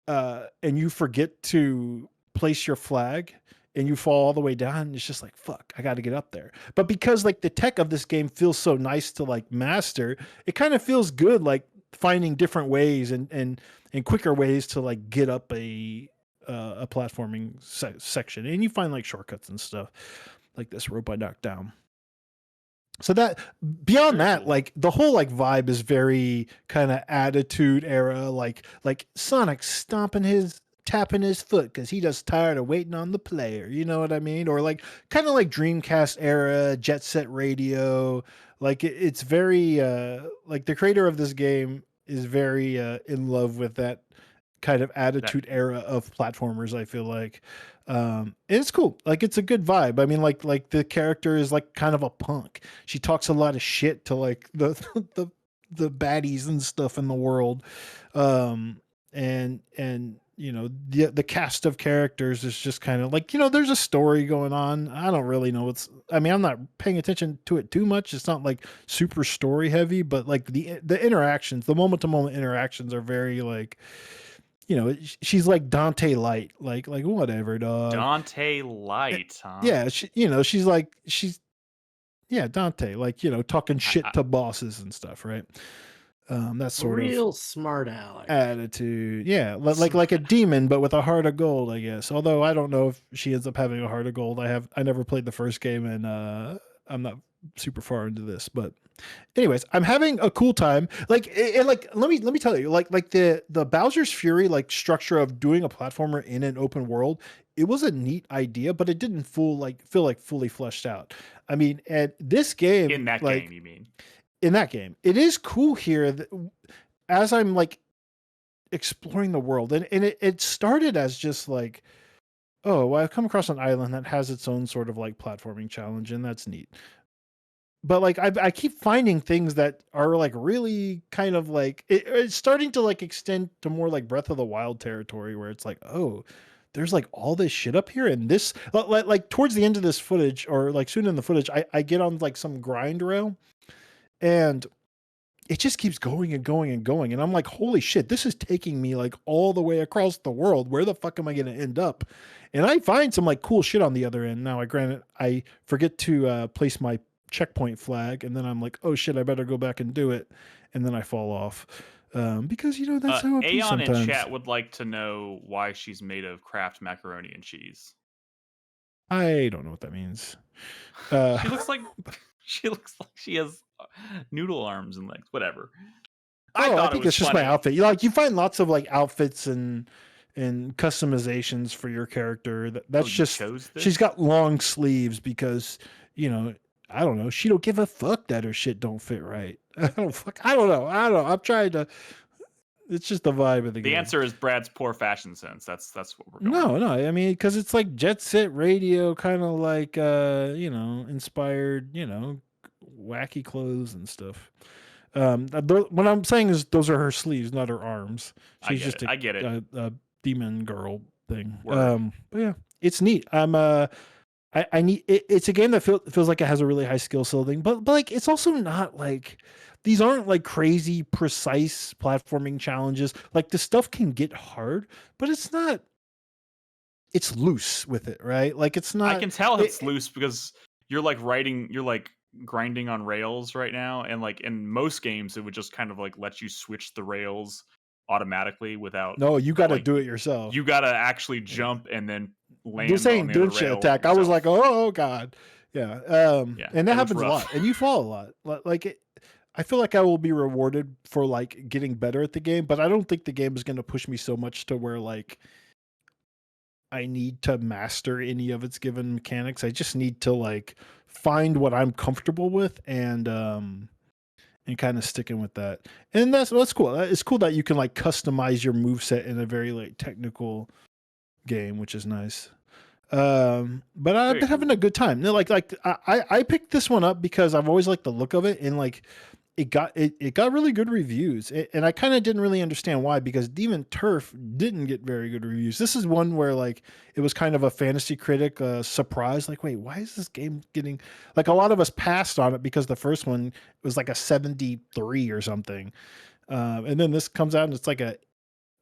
and you forget to place your flag and you fall all the way down, it's just like, fuck, I got to get up there. But because like the tech of this game feels so nice to like master, it kind of feels good, like finding different ways and quicker ways to like get up a platforming section. And you find like shortcuts and stuff, like this rope I knocked down. So that beyond that, like the whole like vibe is very kind of Attitude Era, like Sonic tapping his foot because he just tired of waiting on the player. You know what I mean? Or like kind of like Dreamcast era, Jet Set Radio. Like it's very like the creator of this game is very in love with that kind of Attitude Era of platformers, I feel like. And it's cool. Like it's a good vibe. I mean, like the character is like kind of a punk. She talks a lot of shit to like the baddies and stuff in the world. And the cast of characters is just kind of like, there's a story going on. I don't really know I'm not paying attention to it too much. It's not like super story heavy, but like the interactions, the moment to moment interactions are very like, she's like Dante light, like whatever, dog. Dante light, huh? Yeah, yeah, Dante, like, talking shit to bosses and stuff, right? That sort real of smart aleck attitude. Yeah, like a demon, but with a heart of gold, I guess. Although I don't know if she ends up having a heart of gold. I never played the first game, and I'm not super far into this, but anyways, I'm having a cool time. Like, let me tell you, like the Bowser's Fury like structure of doing a platformer in an open world. It was a neat idea, but it didn't feel like fully fleshed out. I mean, at this game, in that game, you mean? In that game, it is cool here that as I'm like exploring the world, and it started as just like, oh, well, I've come across an island that has its own sort of like platforming challenge, and that's neat. But like I keep finding things that are like really kind of like it's starting to like extend to more like Breath of the Wild territory, where it's like, oh, there's like all this shit up here, and this like towards the end of this footage, or like soon in the footage, I get on like some grind rail, and it just keeps going and going and going, and I'm like, holy shit, this is taking me like all the way across the world. Where the fuck am I going to end up? And I find some like cool shit on the other end. Now, I forget to place my checkpoint flag, and then I'm like, oh shit, I better go back and do it, and then I fall off because that's how it is sometimes. Aeon in chat would like to know why she's made of Kraft macaroni and cheese. I don't know what that means. She looks like she has noodle arms and legs, whatever. I think it's just my outfit. You find lots of like outfits and customizations for your character. That's just she's got long sleeves because I don't know. She don't give a fuck that her shit don't fit right. I don't know. I'm trying to. It's just the vibe of the game. The answer is Brad's poor fashion sense. That's what we're going. No. I mean, because it's like Jet Set Radio, kind of like inspired, wacky clothes and stuff. What I'm saying is those are her sleeves, not her arms. She's just a demon girl thing. But yeah, it's neat. I need it's a game that feels like it has a really high skill ceiling, but like it's also not like these aren't like crazy precise platforming challenges. Like the stuff can get hard, but it's loose with it, right? Like it's not. I can tell it's loose because you're like grinding on rails right now, and like in most games it would just kind of like let you switch the rails automatically without. No, you got to do it yourself. You got to actually jump and then land. You're saying dulce attack. I was like, oh god, yeah. And that happens a lot, and you fall a lot. Like I feel like I will be rewarded for like getting better at the game, but I don't think the game is going to push me so much to where like I need to master any of its given mechanics. I just need to like find what I'm comfortable with and kind of sticking with that. And that's cool. It's cool that you can like customize your moveset in a very like technical game, which is nice. But I've been having a good time. Like I picked this one up because I've always liked the look of it, and like it got really good reviews, and I kind of didn't really understand why, because Demon Turf didn't get very good reviews. This is one where like it was kind of a fantasy critic surprise, like, wait, why is this game getting, like, a lot of us passed on it because the first one was like a 73 or something, and then this comes out and it's like a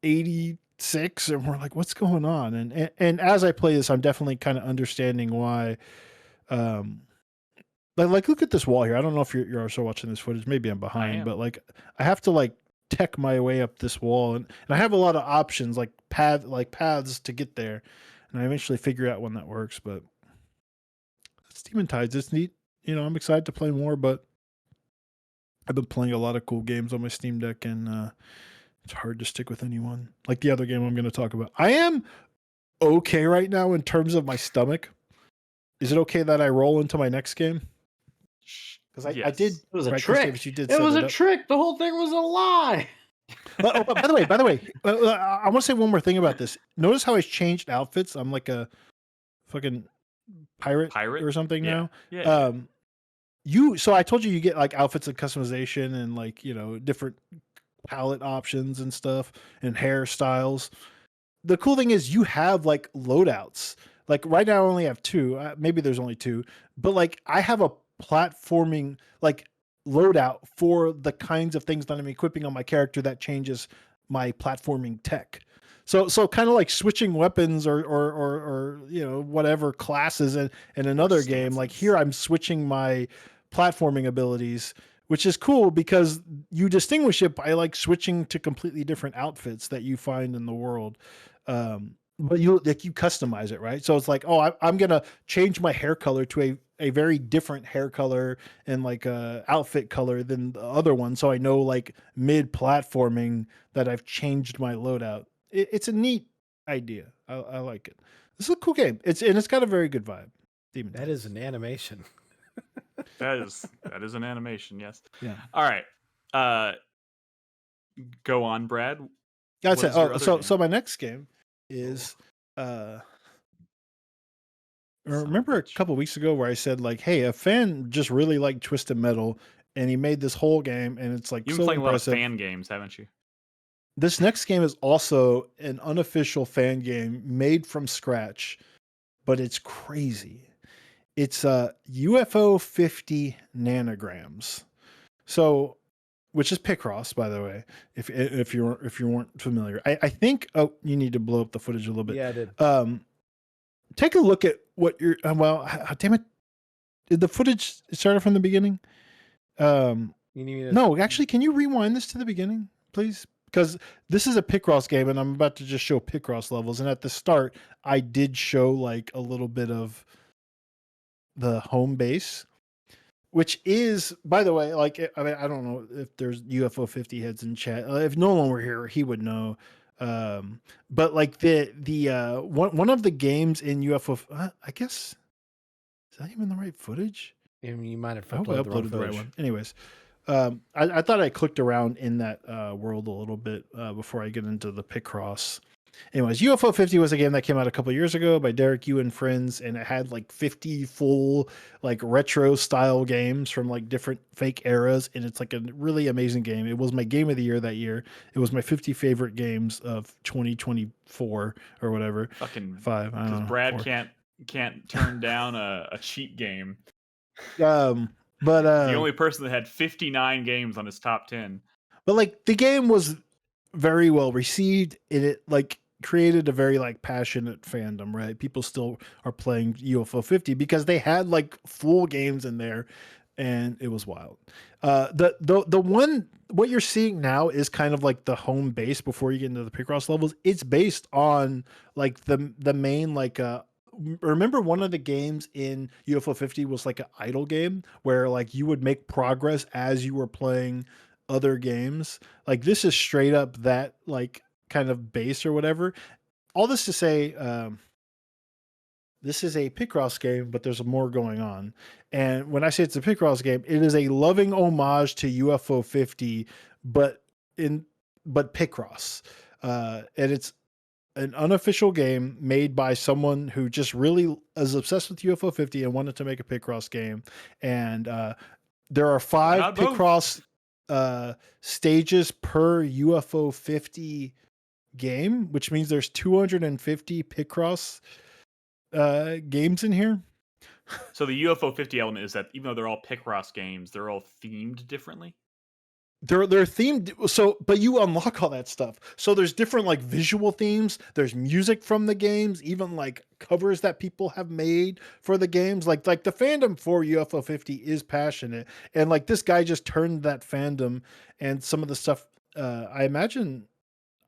86, and we're like, what's going on? And as I play this, I'm definitely kind of understanding why. Like look at this wall here. I don't know if you're also watching this footage. Maybe I'm behind, but like I have to like tech my way up this wall, and I have a lot of options like paths to get there, and I eventually figure out when that works. But it's Demon Tides. It's neat. I'm excited to play more, but I've been playing a lot of cool games on my Steam Deck, and it's hard to stick with anyone. Like the other game I'm going to talk about. I am okay right now in terms of my stomach. Is it okay that I roll into my next game? Because I did. It was a trick. It was a trick. The whole thing was a lie. By the way, I want to say one more thing about this. Notice how I changed outfits. I'm like a fucking pirate or something now. Yeah. So I told you get like outfits and customization and like different palette options and stuff and hairstyles. the cool thing is you have like loadouts. Like right now I only have 2. Maybe there's only 2, but like I have a platforming like loadout for the kinds of things that I'm equipping on my character that changes my platforming tech. So kind of like switching weapons or whatever classes in another game. Like here I'm switching my platforming abilities, which is cool because you distinguish it by like switching to completely different outfits that you find in the world. But you customize it, right? So it's like, oh, I'm gonna change my hair color to a very different hair color and like outfit color than the other one, so I know like mid platforming that I've changed my loadout. It's a neat idea. I like it. This is a cool game. It's got a very good vibe. That is an animation. That is an animation. Yes. Yeah. All right. Go on, Brad. That's it. Oh, so my next game is remember a couple of weeks ago where I said like, hey, a fan just really liked Twisted Metal and he made this whole game and it's like you've been playing impressive. A lot of fan games, haven't you? This next game is also an unofficial fan game made from scratch, but it's crazy. It's UFO 50 Nanograms. So, which is Picross, by the way, if you weren't familiar. I think you need to blow up the footage a little bit. Yeah, I did. Take a look at what you're damn it. Did the footage start from the beginning? No, actually, can you rewind this to the beginning, please? Because this is a Picross game and I'm about to just show Picross levels. And at the start, I did show like a little bit of the home base, which is, by the way, like, I mean, I don't know if there's UFO 50 heads in chat. If Nolan were here, he would know. But like the one of the games in UFO, I guess, is that even the right footage? You might have uploaded the right one. Anyways, I thought I clicked around in that world a little bit before I get into the Picross. Anyways, UFO 50 was a game that came out a couple years ago by Derek Yu and friends, and it had like 50 full like retro style games from like different fake eras, and it's like a really amazing game. It was my game of the year that year. It was my 50 favorite games of 2024 or whatever. Fucking 5. I don't know. Brad 4. can't turn down a cheat game. But the only person that had 59 games on his top 10. But like the game was very well received, and it like created a very like passionate fandom, right? People still are playing UFO 50 because they had like full games in there, and it was wild. The one what you're seeing now is kind of like the home base before you get into the Picross levels. It's based on like the main like remember one of the games in UFO 50 was like an idle game where like you would make progress as you were playing other games. Like this is straight up that like kind of base or whatever. All this to say, this is a Picross game, but there's more going on. And when I say it's a Picross game, it is a loving homage to UFO 50, but Picross. And it's an unofficial game made by someone who just really is obsessed with UFO 50 and wanted to make a Picross game. And there are 5 Picross stages per UFO 50 game, which means there's 250 Picross games in here. So the UFO 50 element is that even though they're all Picross games, they're all themed differently. They're themed, so but you unlock all that stuff. So there's different like visual themes, there's music from the games, even like covers that people have made for the games. Like the fandom for UFO 50 is passionate, and like this guy just turned that fandom and some of the stuff. I imagine,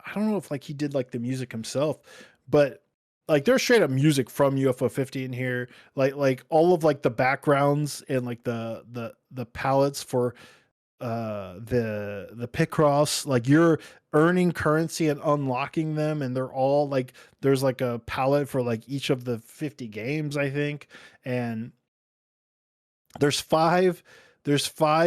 I don't know if like he did like the music himself, but like there's straight up music from UFO 50 in here. Like all of like the backgrounds and like the palettes for the Picross, like you're earning currency and unlocking them, and they're all like there's like a palette for like each of the 50 games, I think, and there's five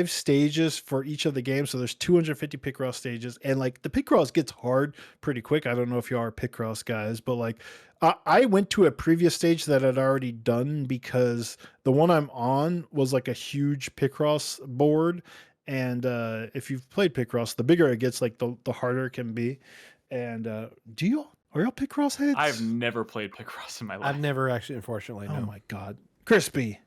stages for each of the games, so there's 250 Picross stages, and like the Picross gets hard pretty quick. I don't know if you are Picross guys, but like I went to a previous stage that I'd already done because the one I'm on was like a huge Picross board. And if you've played Picross, the bigger it gets, like the harder it can be. And do you Are y'all Picross heads? I've never played Picross in my life. I've never actually, unfortunately. Oh no. my god, Crispy.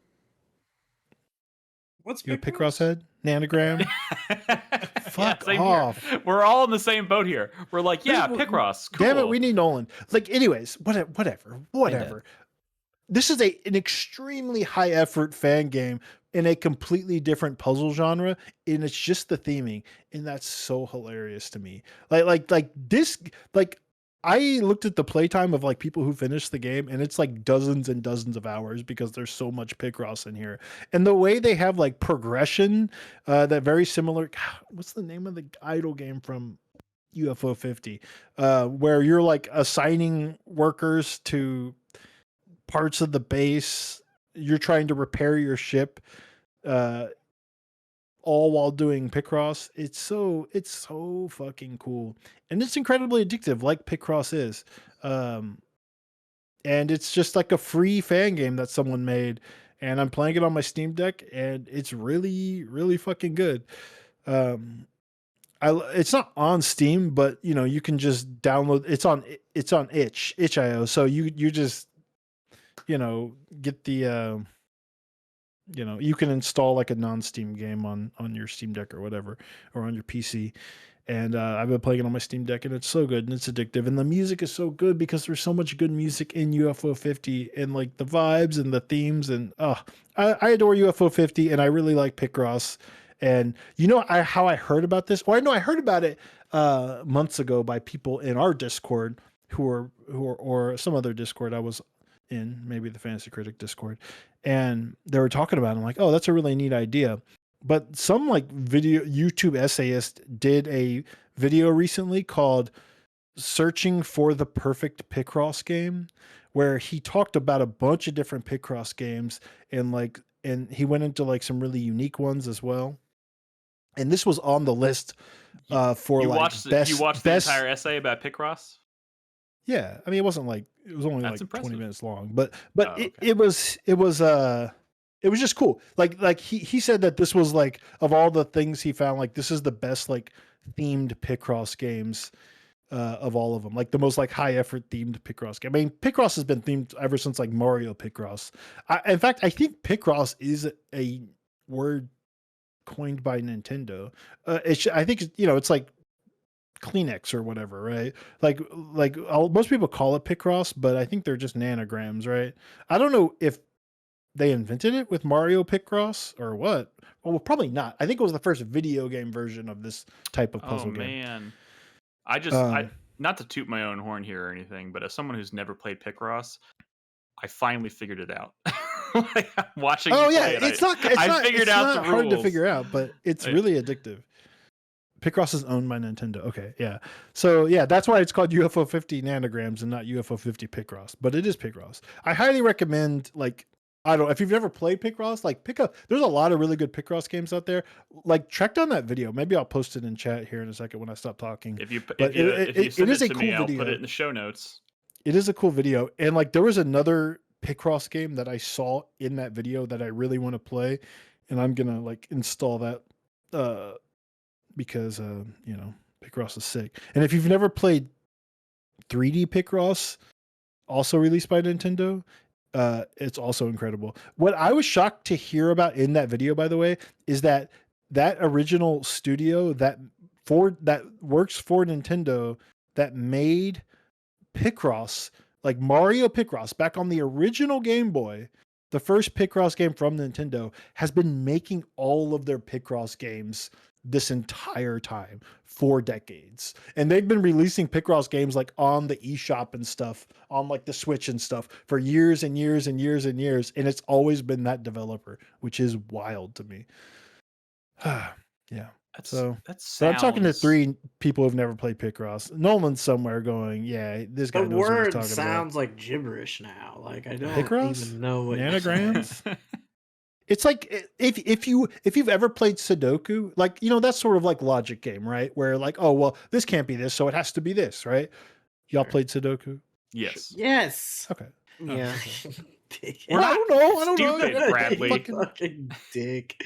What's you a Picross head? Nanogram. Fuck off. Here. We're all in the same boat here. We're like, yeah, Picross. Cool. Damn it, we need Nolan. Like, anyways, whatever. This is an extremely high effort fan game in a completely different puzzle genre, and it's just the theming, and that's so hilarious to me. I looked at the playtime of like people who finished the game, and it's like dozens and dozens of hours because there's so much Picross in here. And the way they have like progression, that very similar. What's the name of the idle game from UFO 50, where you're like assigning workers to parts of the base, you're trying to repair your ship, all while doing Picross. It's so fucking cool, and it's incredibly addictive, like Picross is. And it's just like a free fan game that someone made, and I'm playing it on my Steam Deck, and it's really, really fucking good. It's not on Steam, but you know, you can just download. It's on itch.io, so you just, you know, get the you know, you can install like a non-Steam game on your Steam Deck or whatever, or on your PC. And I've been playing it on my Steam Deck, and it's so good, and it's addictive, and the music is so good because there's so much good music in UFO 50, and like the vibes and the themes, and I adore UFO 50, and I really like Picross. And you know how I heard about this? Or I know I heard about it months ago by people in our Discord or some other Discord I was in, maybe the Fantasy Critic Discord, and they were talking about it. I'm like, oh, that's a really neat idea. But some like YouTube essayist did a video recently called Searching for the Perfect Picross Game, where he talked about a bunch of different Picross games, and he went into like some really unique ones as well. And this was on the list for you like watched best. You watched the entire essay about Picross? Yeah, I mean, it wasn't like, it was only That's like impressive. 20 minutes long, but okay. it was just cool. Like he said that this was like, of all the things he found, like this is the best like themed Picross games of all of them, like the most like high effort themed Picross game. I mean, Picross has been themed ever since like Mario Picross. In fact, I think Picross is a word coined by Nintendo. I think, you know, it's like Kleenex or whatever, right? Like most people call it Picross, but I think they're just nanograms, right? I don't know if they invented it with Mario Picross or what. Well, probably not. I think it was the first video game version of this type of puzzle game. Oh man, I not to toot my own horn here or anything, but as someone who's never played Picross, I finally figured it out. Like, watching. Oh yeah, it, it's not hard to figure out, but it's really addictive. Picross is owned by Nintendo. Okay, yeah. So yeah, that's why it's called UFO 50 Nanograms and not UFO 50 Picross. But it is Picross. I highly recommend, like, I don't know, if you've never played Picross, like there's a lot of really good Picross games out there. Like, track down that video. Maybe I'll post it in chat here in a second when I stop talking. If you send it to me, I'll put it in the show notes. It is a cool video. And like, there was another Picross game that I saw in that video that I really want to play, and I'm gonna like install that because you know, Picross is sick. And if you've never played 3D Picross, also released by Nintendo, it's also incredible. What I was shocked to hear about in that video, by the way, is that original studio that works for Nintendo that made Picross, like Mario Picross, back on the original Game Boy, the first Picross game from Nintendo, has been making all of their Picross games this entire time for decades. And they've been releasing Picross games like on the eShop and stuff, on like the Switch and stuff, for years and years and years and years. And it's always been that developer, which is wild to me. Yeah. I'm talking to 3 people who've never played Picross. Nolan's somewhere going, yeah, this guy knows what he's talking about. The word sounds like gibberish now. Like, I don't Picross? even know what Nanograms? It's like, if you've ever played Sudoku, like, you know, that's sort of like logic game, right? Where like, oh, well, this can't be this, so it has to be this, right? Y'all played Sudoku? Yes. Yes. Okay. Yeah. I don't know. Stupid, Bradley. Fucking dick.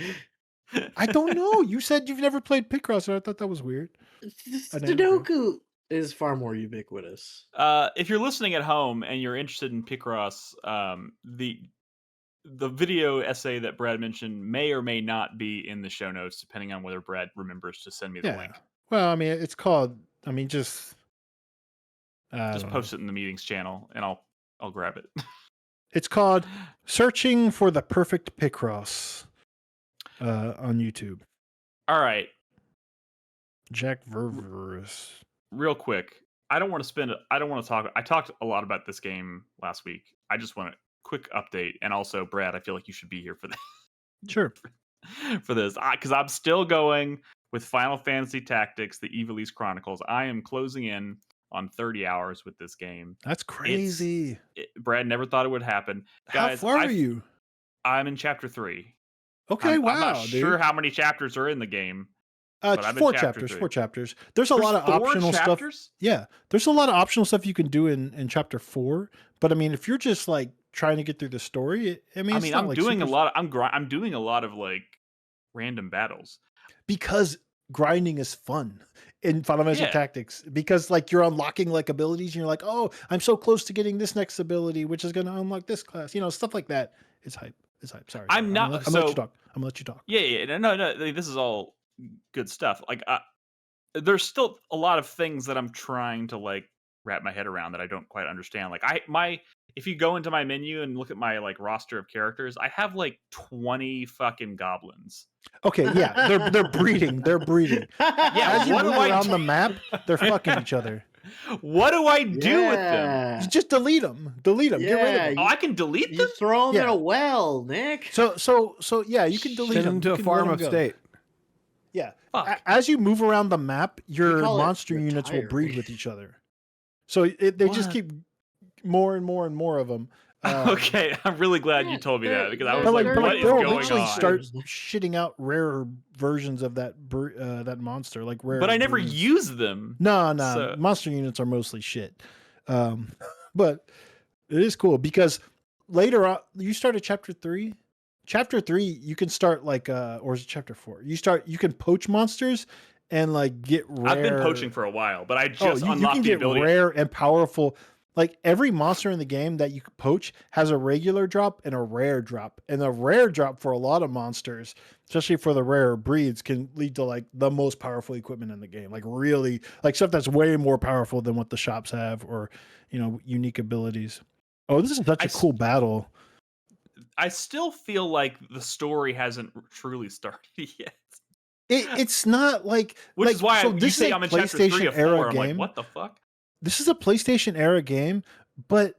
I don't know. You said you've never played Picross, and I thought that was weird. Sudoku. is far more ubiquitous. If you're listening at home and you're interested in Picross, the video essay that Brad mentioned may or may not be in the show notes, depending on whether Brad remembers to send me the link. Well, I mean, it's called. I mean, just post it in the meetings channel, and I'll grab it. It's called "Searching for the Perfect Picross" on YouTube. All right, Jack Ververus. Real quick, I don't want to talk. I talked a lot about this game last week. I just want a quick update, and also Brad, I feel like you should be here for this. Sure. For this, because I'm still going with Final Fantasy Tactics, the Ivalice Chronicles. I am closing in on 30 hours with this game. That's crazy. Brad never thought it would happen. Guys, how far are you? I'm in chapter 3. Okay, wow. I'm not sure how many chapters are in the game. 4 chapters. 4 chapters. There's a lot of optional stuff. Yeah, there's a lot of optional stuff you can do in chapter 4. But I mean, if you're just like trying to get through the story, I'm doing a lot. I'm doing a lot of like random battles because grinding is fun in Final Fantasy Tactics, because like you're unlocking like abilities and you're like, oh, I'm so close to getting this next ability, which is going to unlock this class, stuff like that. It's hype. Sorry. I'm not. I'm gonna let you talk. Yeah. No. This is all good stuff. Like, there's still a lot of things that I'm trying to like wrap my head around that I don't quite understand. Like, if you go into my menu and look at my like roster of characters, I have like 20 fucking goblins. Okay, yeah, they're breeding. They're breeding. Yeah, as you move around the map, they're fucking each other. What do I do with them? You just delete them. Delete them. Yeah, get rid of them. I can delete them. You throw them in a well, Nick. So yeah, you can delete them to a farm of state. Yeah. As you move around the map, your monster units will breed with each other. So they just keep more and more and more of them. Okay, I'm really glad you told me that, because I was like, what is going on? They'll eventually start shitting out rarer versions of that monster, like rare. But I never use them. No. So. Monster units are mostly shit. But it is cool because later on, you start at chapter 3. Chapter 3, you can start like, or is it chapter 4? You can poach monsters and like get rare. I've been poaching for a while, but I just unlocked the ability. Rare and powerful. Like every monster in the game that you poach has a regular drop and a rare drop. And the rare drop for a lot of monsters, especially for the rare breeds, can lead to like the most powerful equipment in the game. Like really, like stuff that's way more powerful than what the shops have, or, unique abilities. Oh, this is such a cool battle. I still feel like the story hasn't truly started yet. It's not like, which is why you say I'm in chapter 3 or 4. I'm like, what the fuck? This is a PlayStation era game, but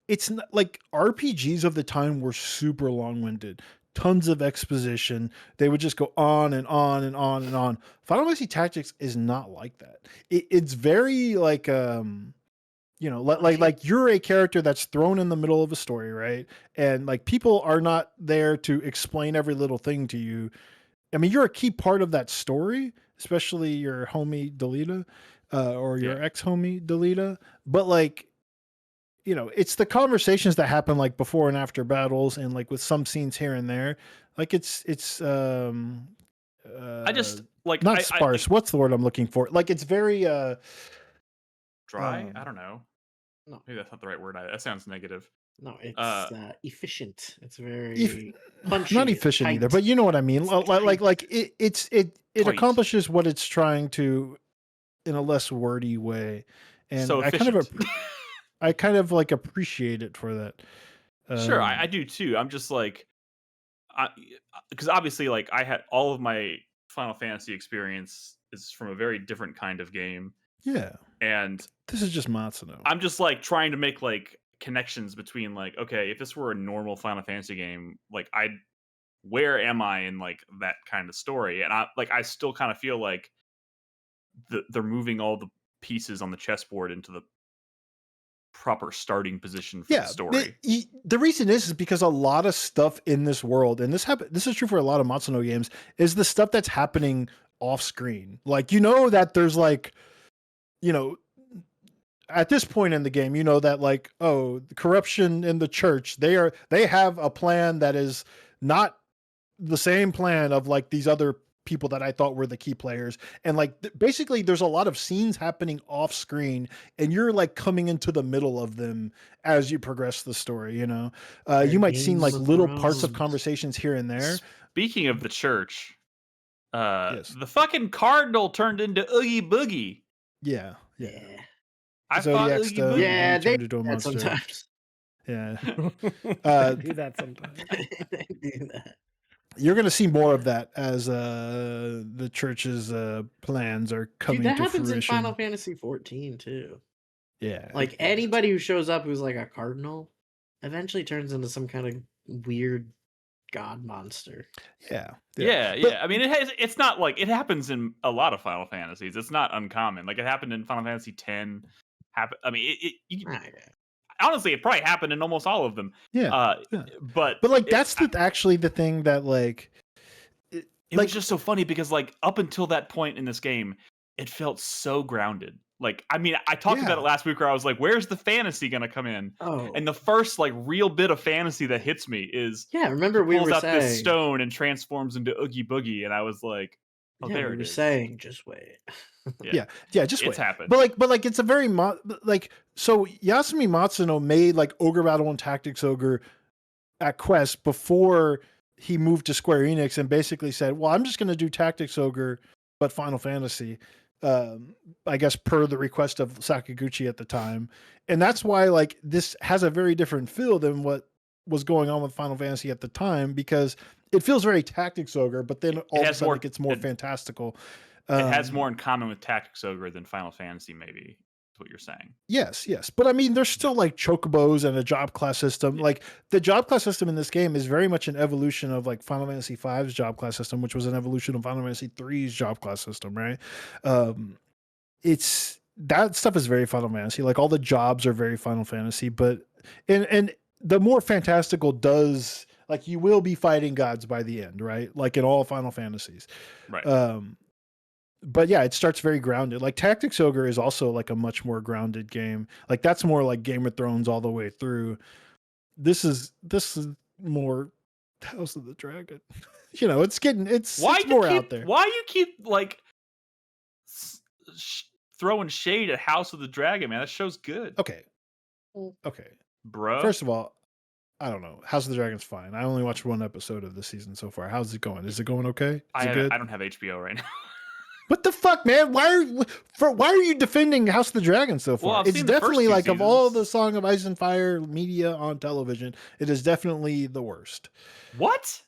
it's not like RPGs of the time were super long-winded. Tons of exposition. They would just go on and on and on and on. Final Fantasy Tactics is not like that. It's very like like you're a character that's thrown in the middle of a story, right? And like people are not there to explain every little thing to you. I mean, you're a key part of that story, especially your homie Delita. Or your ex-homie Delita, but like, it's the conversations that happen like before and after battles, and like with some scenes here and there. Like it's I just like not sparse. What's the word I'm looking for? Like it's very dry. I don't know. No, maybe that's not the right word. That sounds negative. No, it's efficient. It's very punchy, not efficient tight. either, but you know what I mean. Like it accomplishes what it's trying to, in a less wordy way, and so I kind of like appreciate it for that. Sure, I do too. I'm just like, because obviously, like I had all of my Final Fantasy experience is from a very different kind of game. Yeah, and this is just Matsuno. I'm just like trying to make like connections between like, okay, if this were a normal Final Fantasy game, like where am I in like that kind of story? And I still kind of feel like they're moving all the pieces on the chessboard into the proper starting position for the story. The reason is because a lot of stuff in this world, and this is true for a lot of Matsuno games, is the stuff that's happening off screen. Like, that there's like, at this point in the game, that like, oh, corruption in the church, they have a plan that is not the same plan of like these other people that I thought were the key players. And like basically there's a lot of scenes happening off screen and you're like coming into the middle of them as you progress the story, you know. You might see like little parts of conversations here and there. Speaking of the church, the fucking cardinal turned into Oogie Boogie. Yeah. I thought Oogie Boogie. Yeah, they do that sometimes. Yeah. Do that sometimes. Do that. You're going to see more of that as the church's plans are coming to fruition. That happens in Final Fantasy 14 too. Yeah. Like anybody who shows up who's like a cardinal eventually turns into some kind of weird god monster. Yeah. I mean, it's not like it happens in a lot of Final Fantasies. It's not uncommon. Like it happened in Final Fantasy X. I mean, honestly, it probably happened in almost all of them. Yeah. But like that's actually the thing that like it was just so funny because like up until that point in this game, it felt so grounded. Like, I mean, I talked about it last week where I was like, where's the fantasy going to come in? Oh. And the first like real bit of fantasy that hits me is remember we pulls were out saying this stone and transforms into Oogie Boogie. And I was like, there it is. Saying, just wait. Yeah, just wait. It's happened. But like it's a very so Yasumi Matsuno made like Ogre Battle and Tactics Ogre at Quest before he moved to Square Enix and basically said, well, I'm just going to do Tactics Ogre, but Final Fantasy. I guess per the request of Sakaguchi at the time. And that's why like this has a very different feel than what was going on with Final Fantasy at the time, because it feels very Tactics Ogre, but then all of a sudden it gets more fantastical. It has more in common with Tactics Ogre than Final Fantasy, maybe. What you're saying. Yes. But I mean, there's still like chocobos and a job class system. Yeah. Like the job class system in this game is very much an evolution of like Final Fantasy V's job class system, which was an evolution of Final Fantasy 3's job class system, right? It's that stuff is very Final Fantasy. Like all the jobs are very Final Fantasy, but and the more fantastical does like you will be fighting gods by the end, right? Like in all Final Fantasies. Right. But yeah, it starts very grounded. Like Tactics Ogre is also like a much more grounded game. Like that's more like Game of Thrones all the way through. This is more House of the Dragon. You know, it's more out there. Why you keep like throwing shade at House of the Dragon, man? That show's good. Okay, bro. First of all, I don't know. House of the Dragon's fine. I only watched one episode of the season so far. How's it going? Is it going okay? I don't have HBO right now. What the fuck, man? Why are you defending House of the Dragon so far? Well, it's definitely like seasons. Of all the Song of Ice and Fire media on television, it is definitely the worst. What?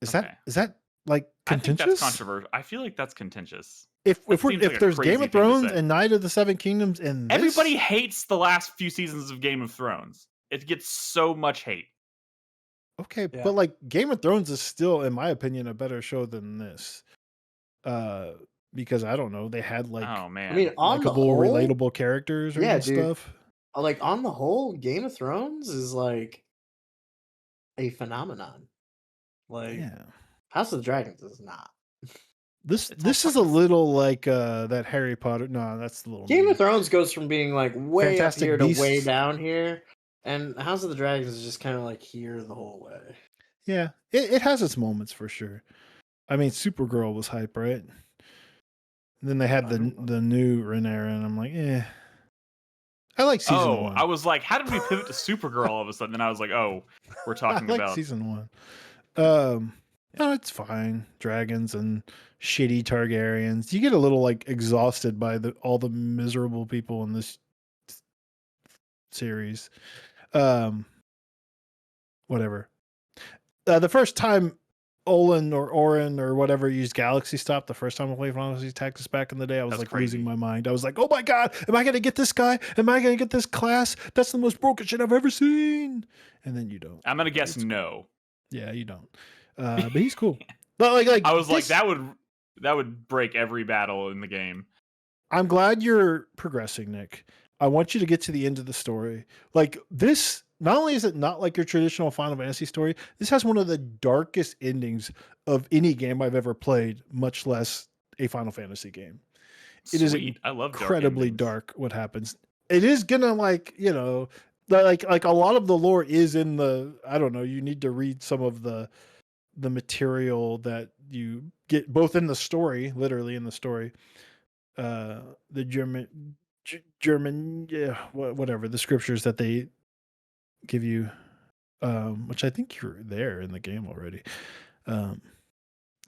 Is that like contentious? I think that's controversial. I feel like that's contentious. If there's Game of Thrones and Night of the Seven Kingdoms and everybody hates the last few seasons of Game of Thrones. It gets so much hate. Okay, but like Game of Thrones is still, in my opinion, a better show than this. Because I don't know, they had like I mean, on the whole, relatable characters and stuff. Like on the whole, Game of Thrones is like a phenomenon. Like House of the Dragons is not. This is a little like that Harry Potter. No, that's a little. Game of Thrones goes from being like way Fantastic up here Beasts. To way down here, and House of the Dragons is just kind of like here the whole way. Yeah, it has its moments for sure. I mean, Supergirl was hype, right? And then they had the new Rhaenyra, and I'm like, I like season 1. I was like, how did we pivot to Supergirl all of a sudden? Then I was like, we're talking about season 1. No, it's fine. Dragons and shitty Targaryens. You get a little like exhausted by all the miserable people in this series. Whatever. The first time Olin or Orin or whatever used Galaxy Stop the first time I played Final Fantasy Tactics back in the day, I was like crazy. Losing my mind. I was like, oh my god, am I going to get this guy? Am I going to get this class? That's the most broken shit I've ever seen. And then you don't. I'm going to guess no. Yeah, you don't. But he's cool. But like I was like, that would break every battle in the game. I'm glad you're progressing, Nick. I want you to get to the end of the story. Like this, not only is it not like your traditional Final Fantasy story, this has one of the darkest endings of any game I've ever played, much less a Final Fantasy game. Sweet. It is I love incredibly dark what happens. It is gonna like a lot of the lore is in the, I don't know, you need to read some of the the material that you get both in the story, literally in the story, the German, yeah, whatever the scriptures that they give you, which I think you're there in the game already.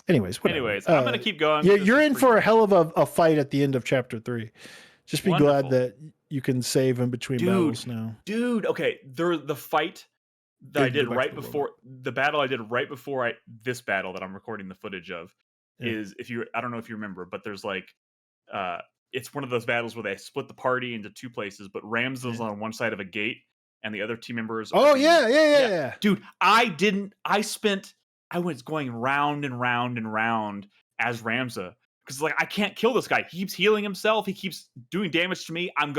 Anyways, whatever. I'm gonna keep going. You're in for a hell of a fight at the end of chapter 3. Just be glad that you can save in between battles now. Dude, okay. The fight that I did right before the battle I did right before this battle that I'm recording the footage of is I don't know if you remember, but there's like it's one of those battles where they split the party into 2 places, but Ramza's on one side of a gate and the other team members. Oh yeah. Dude, I was going round and round and round as Ramza. Because like I can't kill this guy. He keeps healing himself. He keeps doing damage to me. I'm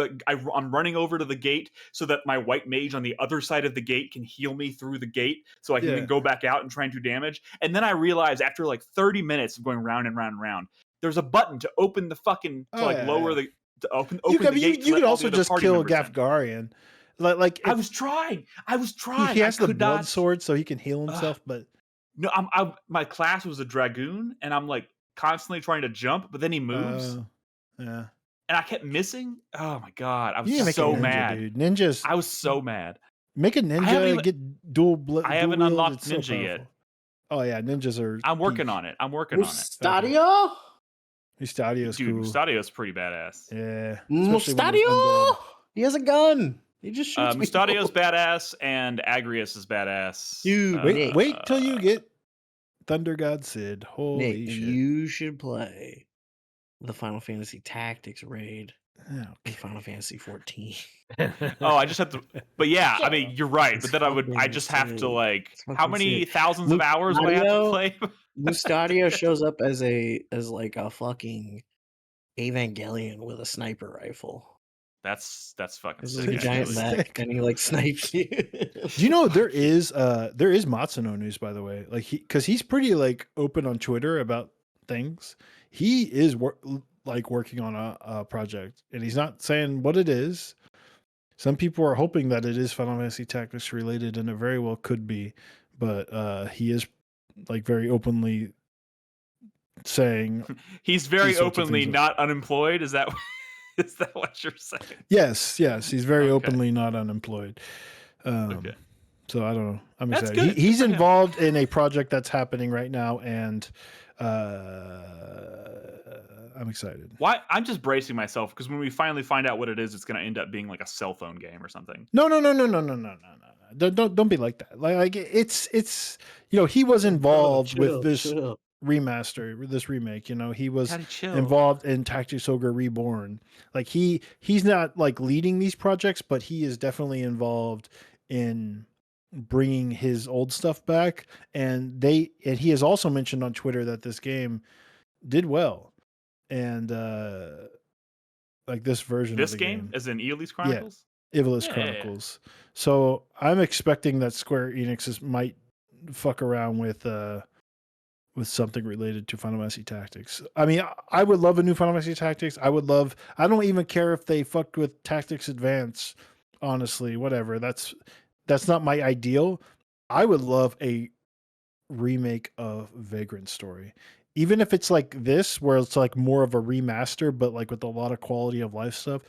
running over to the gate so that my white mage on the other side of the gate can heal me through the gate, so I can then go back out and try and do damage. And then I realized after like 30 minutes of going round and round and round, there's a button to open the fucking lower the to open the gate. You could also just kill Gafgarian. Like I was trying. He has the blood sword, so he can heal himself. But no, my class was a dragoon, and I'm like constantly trying to jump, but then he moves. Yeah. And I kept missing. Oh my god, I was so mad. Dude. Ninjas. I was so mad. Make a ninja get dual. I haven't unlocked ninja yet. Oh yeah, ninjas are. I'm working on it. Mustadio? Mustadio's dude, cool. Mustadio's pretty badass. Yeah. Mustadio! He has a gun. He just shoots Mustadio's badass, and Agrius is badass. Dude, wait till you get Thunder God Sid. Holy shit. You should play the Final Fantasy Tactics raid. Okay. In Final Fantasy 14. I just have to. But yeah, I mean, you're right. But then I just have to like. How many thousands of hours do I have to play? Mustadio shows up as like a fucking Evangelion with a sniper rifle. That's fucking This sick. is a giant mech, and he like snipes you. Do you know there is Matsuno news, by the way? Like because he's pretty like open on Twitter about things. He is working on a project, and he's not saying what it is. Some people are hoping that it is Final Fantasy Tactics related, and it very well could be. But he is like very openly saying he's very openly not unemployed. Is that what you're saying? Yes, he's very openly not unemployed. Okay. So I don't know. I'm excited. He's involved in a project that's happening right now, and I'm excited. Why? I'm just bracing myself because when we finally find out what it is, it's going to end up being like a cell phone game or something. No. Don't be like that. Like it's he was involved with this remaster, this remake. He was involved in Tactics Ogre Reborn. Like he's not like leading these projects, but he is definitely involved in bringing his old stuff back. And he has also mentioned on Twitter that this game did well. And like this version of the game, as in Ivalice Chronicles? Yeah, Ivalice Chronicles. So I'm expecting that Square Enix might fuck around with something related to Final Fantasy Tactics. I mean, I would love a new Final Fantasy Tactics. I don't even care if they fucked with Tactics Advance, honestly, whatever. That's not my ideal. I would love a remake of Vagrant Story. Even if it's like this, where it's like more of a remaster, but like with a lot of quality of life stuff.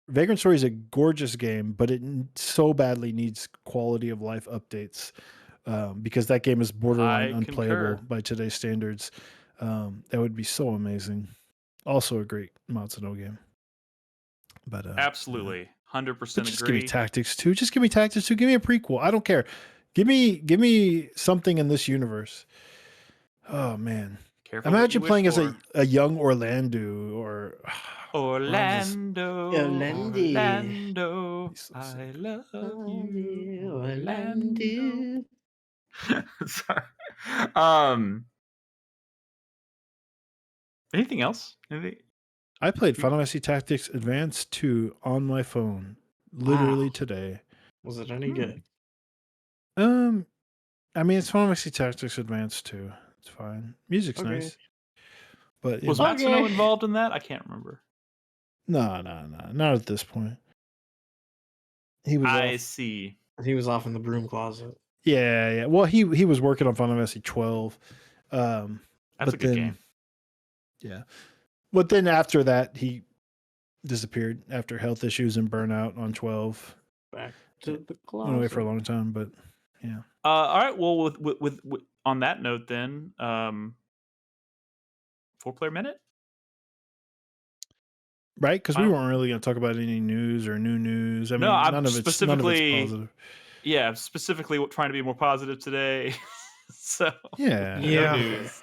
Vagrant Story is a gorgeous game, but it so badly needs quality of life updates. Because that game is borderline unplayable by today's standards. That would be so amazing. Also a great Matsuno game. But absolutely, 100% agree. Just give me Tactics 2. Just give me Tactics 2. Give me a prequel. I don't care. Give me something in this universe. Oh man. Careful. Imagine playing as a young Orlando or Orlando. So I love you, Orlando. Sorry. Anything else? I played Final Fantasy Tactics Advance 2 on my phone literally today. Was it any good? I mean, it's Final Fantasy Tactics Advance 2. It's fine. Music's nice. But was Matsuno involved in that? I can't remember. No, not at this point. I see. He was off in the broom closet. Yeah. Well, he was working on Final Fantasy 12. That's a good game. Yeah. But then after that, he disappeared after health issues and burnout on 12. Back to the closet. Went away for a long time, but yeah. All right. Well, with on that note, then, 4-player minute. Right, because we weren't really going to talk about any news or new news. I mean, none of it's positive. Yeah, specifically trying to be more positive today. So no news.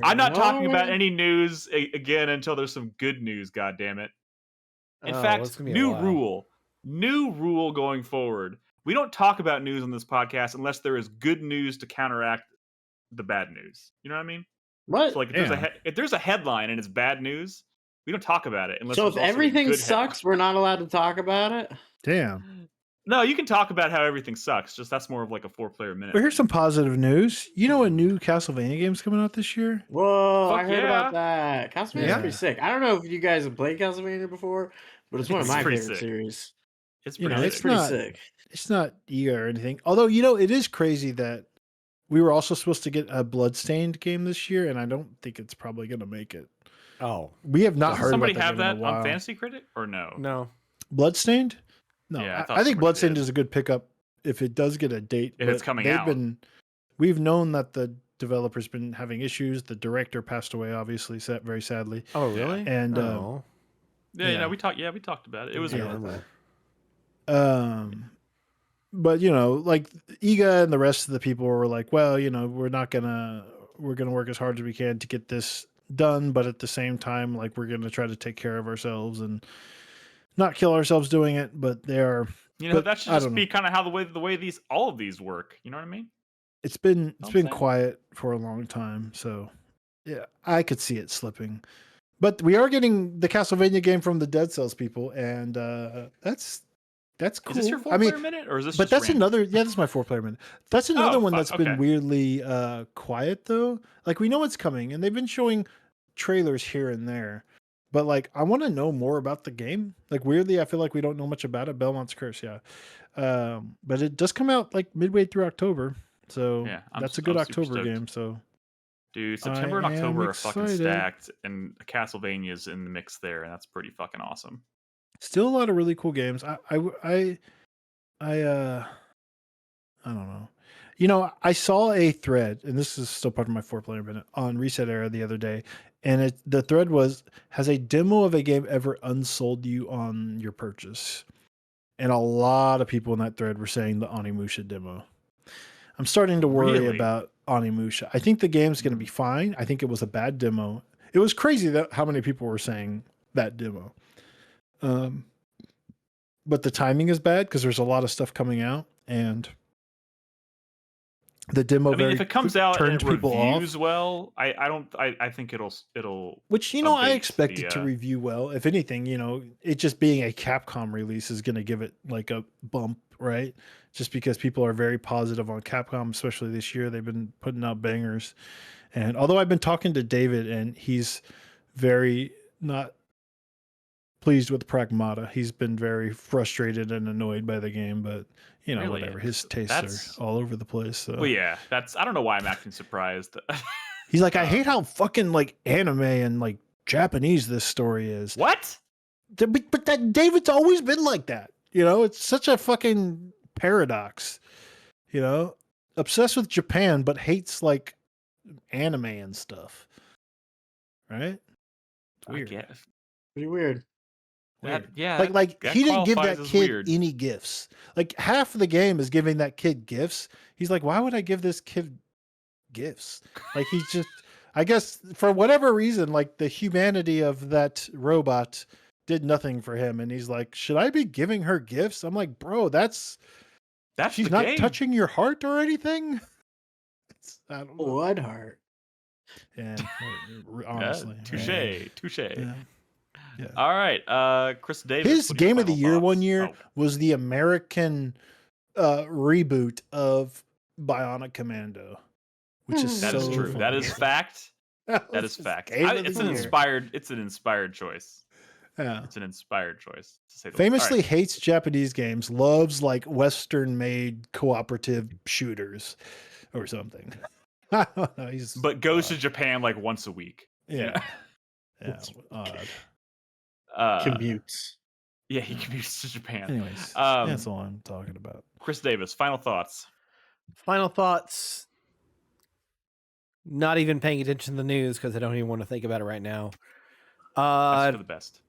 I'm not talking about any news again until there's some good news. God damn it! In fact, new rule going forward. We don't talk about news on this podcast unless there is good news to counteract the bad news. You know what I mean? What? So like if there's a headline and it's bad news, we don't talk about it unless. So if everything sucks, we're not allowed to talk about it. Damn. No, you can talk about how everything sucks. Just that's more of like a 4-player minute. Well, here's some positive news. You know, a new Castlevania game's coming out this year. Whoa, I heard about that. Castlevania's pretty sick. I don't know if you guys have played Castlevania before, but it's one of my favorite series. It's pretty sick. It's not EA or anything. Although, it is crazy that we were also supposed to get a Bloodstained game this year, and I don't think it's probably going to make it. Oh, we have not heard. Somebody about have that on Fantasy Critic or no? No, Bloodstained. No, yeah, I think Bloodstained is a good pickup if it does get a date. If it's coming out. We've known that the developer's been having issues. The director passed away, obviously, very sadly. Oh, really? And we talked about it. It was but like Iga and the rest of the people were like, well, we're gonna work as hard as we can to get this done, but at the same time, like, we're gonna try to take care of ourselves and not kill ourselves doing it. But they are, that should just be kind of how the way all of these work. You know what I mean? It's been quiet for a long time, so yeah, I could see it slipping. But we are getting the Castlevania game from the Dead Cells people, and that's cool. Is this your 4-player minute, or is this? But that's another. Yeah, this is my 4-player minute. That's another one that's been weirdly quiet though. Like, we know it's coming, and they've been showing trailers here and there. But like, I want to know more about the game. Like, weirdly, I feel like we don't know much about it. Belmont's Curse, yeah. But it does come out like midway through October, so that's a good October game. So, dude, September and October are fucking stacked, and Castlevania's in the mix there, and that's pretty fucking awesome. Still a lot of really cool games. I don't know. I saw a thread, and this is still part of my 4-player minute, on Reset Era the other day, and the thread was, has a demo of a game ever unsold you on your purchase? And a lot of people in that thread were saying the Onimusha demo. I'm starting to worry about Onimusha. I think the game's going to be fine. I think it was a bad demo. It was crazy that how many people were saying that demo. But the timing is bad because there's a lot of stuff coming out, and the demo. I mean, if it comes out and it reviews well, I think it'll. Which I expect it to review well. If anything, it just being a Capcom release is going to give it like a bump, right? Just because people are very positive on Capcom, especially this year. They've been putting out bangers, and although I've been talking to David, and he's very not pleased with Pragmata. He's been very frustrated and annoyed by the game, but whatever. His tastes are all over the place. So. Well, yeah, I don't know why I'm acting surprised. He's like, I hate how fucking like anime and like Japanese this story is. What? But that David's always been like that. It's such a fucking paradox. Obsessed with Japan, but hates like anime and stuff. Right? It's weird. I guess. Pretty weird. Like he didn't give that kid any gifts. Like, half of the game is giving that kid gifts. He's like, why would I give this kid gifts? Like, he's just, I guess for whatever reason, like the humanity of that robot did nothing for him, and he's like, should I be giving her gifts? I'm like, bro, that's she's not game. Touching your heart or anything. I don't know. What heart? Yeah, honestly, touche. Yeah. All right, Chris Davis. His game of the year one year was the American reboot of Bionic Commando, which is is true. Funny. That is fact. That is fact. It's an inspired choice. Yeah. It's an inspired choice, to say the Famously hates Japanese games, loves like Western-made cooperative shooters or something. I don't know. But goes to Japan like once a week. Yeah. Yeah. Odd. Commutes. Yeah, he commutes to Japan. Anyways, that's all I'm talking about. Chris Davis, final thoughts. Final thoughts. Not even paying attention to the news because I don't even want to think about it right now. That's for the best.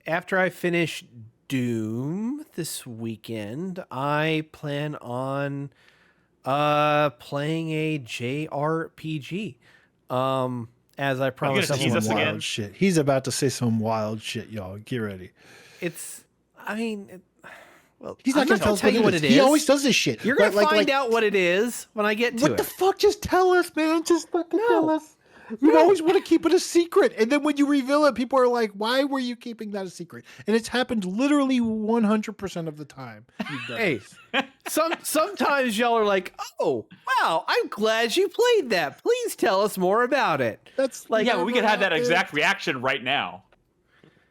After I finish Doom this weekend, I plan on playing a JRPG. As I promised, wild shit. He's about to say some wild shit, y'all. Get ready. Well, he's not going to tell you what it is. He always does this shit. You're going to find out what it is when I get to it. What the fuck? Just tell us, man. Just fucking tell us. You always want to keep it a secret. And then when you reveal it, people are like, why were you keeping that a secret? And it's happened literally 100% of the time. Hey, sometimes y'all are like, oh, wow, I'm glad you played that. Please tell us more about it. That's like, yeah, we could have that exact reaction right now.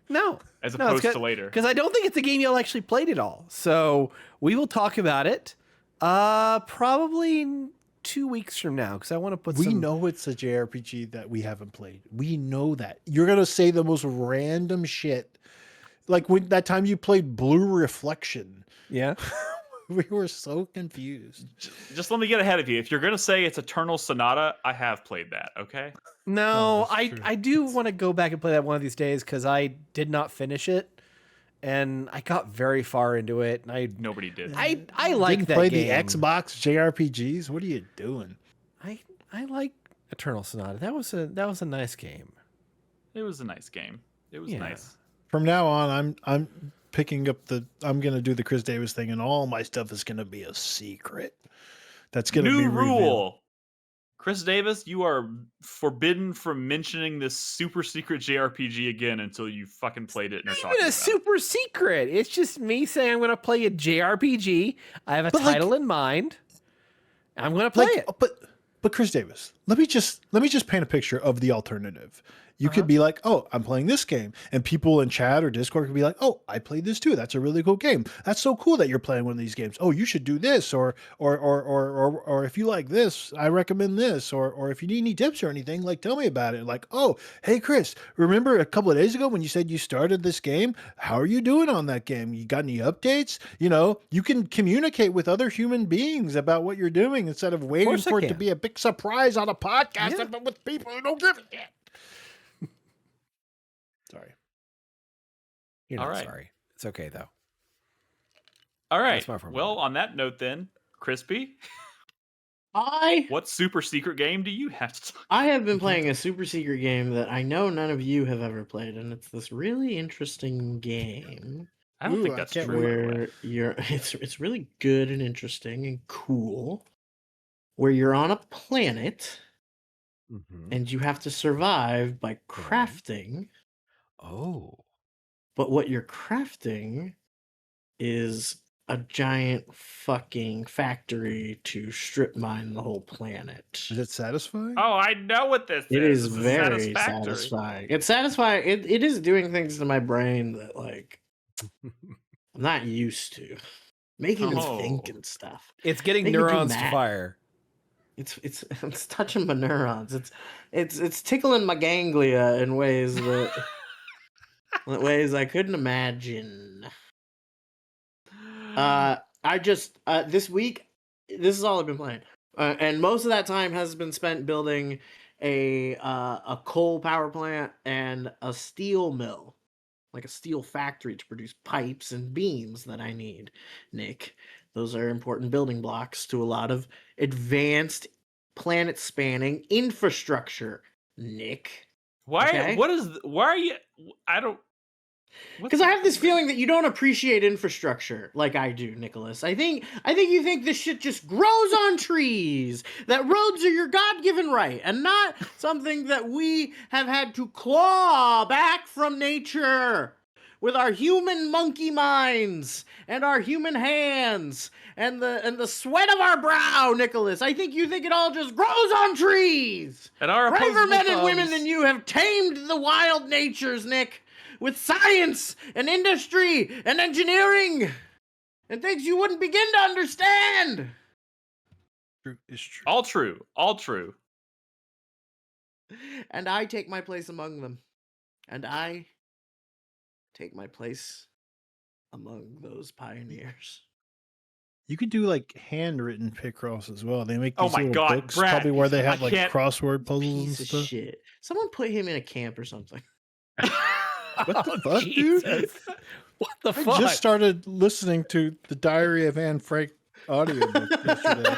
No. As opposed to later. Because I don't think it's a game y'all actually played at all. So we will talk about it probably 2 weeks from now, because I want to put We know it's a JRPG that we haven't played. We know that. You're going to say the most random shit. Like when that time you played Blue Reflection. Yeah. We were so confused. Just let me get ahead of you. If you're going to say it's Eternal Sonata, I have played that, okay? No, I do want to go back and play that one of these days because I did not finish it. And I got very far into it. And Nobody did. I like that play game. The Xbox JRPGs? What are you doing? I like Eternal Sonata. That was a nice game. It was a nice game. It was nice. From now on, I'm picking up I'm going to do the Chris Davis thing, and all my stuff is going to be a secret. That's going to be new rule. Revealed. Chris Davis, you are forbidden from mentioning this super secret JRPG again until you fucking played it and are talking about it. It's super secret. It's just me saying I'm going to play a JRPG. I have a title in mind. I'm going to play it. But Chris Davis, let me just paint a picture of the alternative. You could be like, oh, I'm playing this game. And people in chat or Discord could be like, oh, I played this too. That's a really cool game. That's so cool that you're playing one of these games. Oh, you should do this. Or if you like this, I recommend this. Or if you need any tips or anything, like tell me about it. Like, oh, hey, Chris, remember a couple of days ago when you said you started this game? How are you doing on that game? You got any updates? You know, you can communicate with other human beings about what you're doing instead of waiting for it to be a big surprise on a podcast but with people who don't give a shit. Sorry. You're not sorry. It's okay, though. All right. Well, on that note then, Crispy, what super secret game do you have to talk about? I have been playing a super secret game that I know none of you have ever played, and it's this really interesting game. I don't think that's true. Where it's really good and interesting and cool, where you're on a planet and you have to survive by crafting. Oh. But what you're crafting is a giant fucking factory to strip mine the whole planet. Is it satisfying? Oh, I know what this is. It is very satisfying. It's satisfying. It is doing things to my brain that, like, I'm not used to. Making me think and stuff. It's getting neurons to fire. It's touching my neurons. It's tickling my ganglia in ways that I couldn't imagine. I just this week, this is all I've been playing, and most of that time has been spent building a coal power plant and a steel mill, like a steel factory to produce pipes and beams that I need. Nick, those are important building blocks to a lot of advanced planet-spanning infrastructure. Nick, why? Okay? Why are you? I don't. Because I have this feeling that you don't appreciate infrastructure like I do, Nicholas. I think you think this shit just grows on trees. That roads are your God-given right, and not something that we have had to claw back from nature with our human monkey minds and our human hands and the sweat of our brow, Nicholas. I think you think it all just grows on trees. And our braver men and women than you have tamed the wild natures, Nick. with science and industry and engineering and things you wouldn't begin to understand. It's true. All true. All true. And I take my place among them. And I take my place among those pioneers. You could do like handwritten Picross as well. They make these my little God, books, Brad, probably where they have like can't- crossword puzzles Piece and of stuff. shit. Someone put him in a camp or something. What the fuck, dude? What the I fuck? just started listening to the Diary of Anne Frank audiobook yesterday.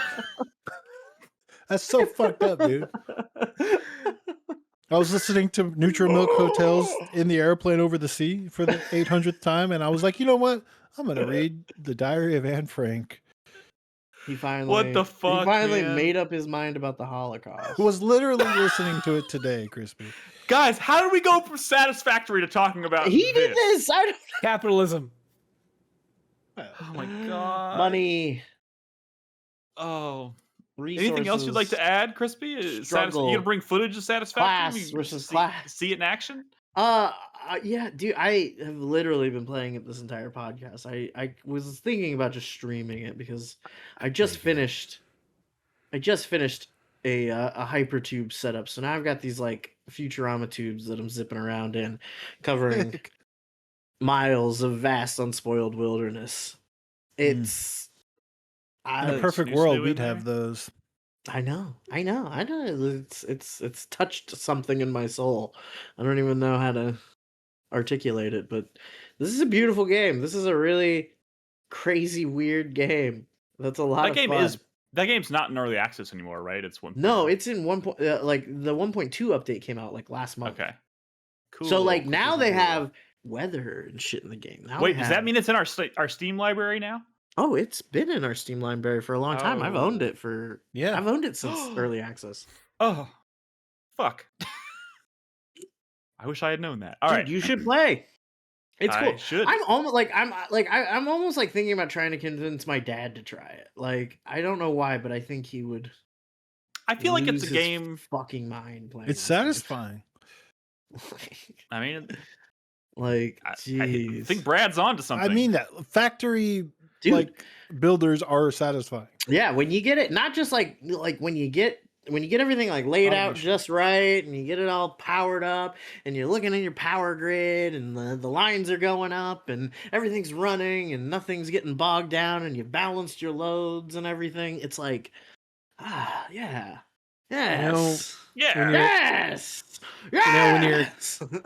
That's so fucked up, dude. I was listening to Neutral Milk Hotels in the airplane over the sea for the 800th time, and I was like, you know what? I'm gonna read the Diary of Anne Frank. He finally, What the fuck, He finally man? made up his mind about the Holocaust. I was literally listening to it today, Crispy. Guys, how did we go from Satisfactory to talking about He did this. I don't... Capitalism. Oh my God. Money. Oh. Resources. Anything else you'd like to add, Crispy? You gonna bring footage of Satisfactory? Class versus see, class. See it in action? Yeah, dude, I have literally been playing it this entire podcast. I was thinking about just streaming it because I just finished a hypertube setup. So now I've got these like Futurama tubes that I'm zipping around in, covering miles of vast unspoiled wilderness. It's in a perfect world, we'd have those. I know. It's touched something in my soul. I don't even know how to articulate it, but this is a beautiful game. This is a really crazy, weird game. That's a lot of fun. That game's not in early access anymore, right? It's one. No, it's in like the 1.2 update came out like last month. Okay. Cool. So like now they have weather and shit in the game. Now wait, does that mean it's in our Steam library now? Oh, it's been in our Steam library for a long time. I've owned it I've owned it since early access. Oh, fuck. I wish I had known that. All right, you should play. It's cool. I should. I'm almost like thinking about trying to convince my dad to try it. Like, I don't know why, but I think he would. I feel like it's a game. Fucking mind playing. It's satisfying. I mean, like, I jeez. think Brad's onto something. I mean, that factory like builders are satisfying. Yeah, when you get it, not just like when you get everything like laid out just right, and you get it all powered up, and you're looking at your power grid, and the lines are going up, and everything's running, and nothing's getting bogged down, and you've balanced your loads and everything. It's like, yeah. Yes. Yes.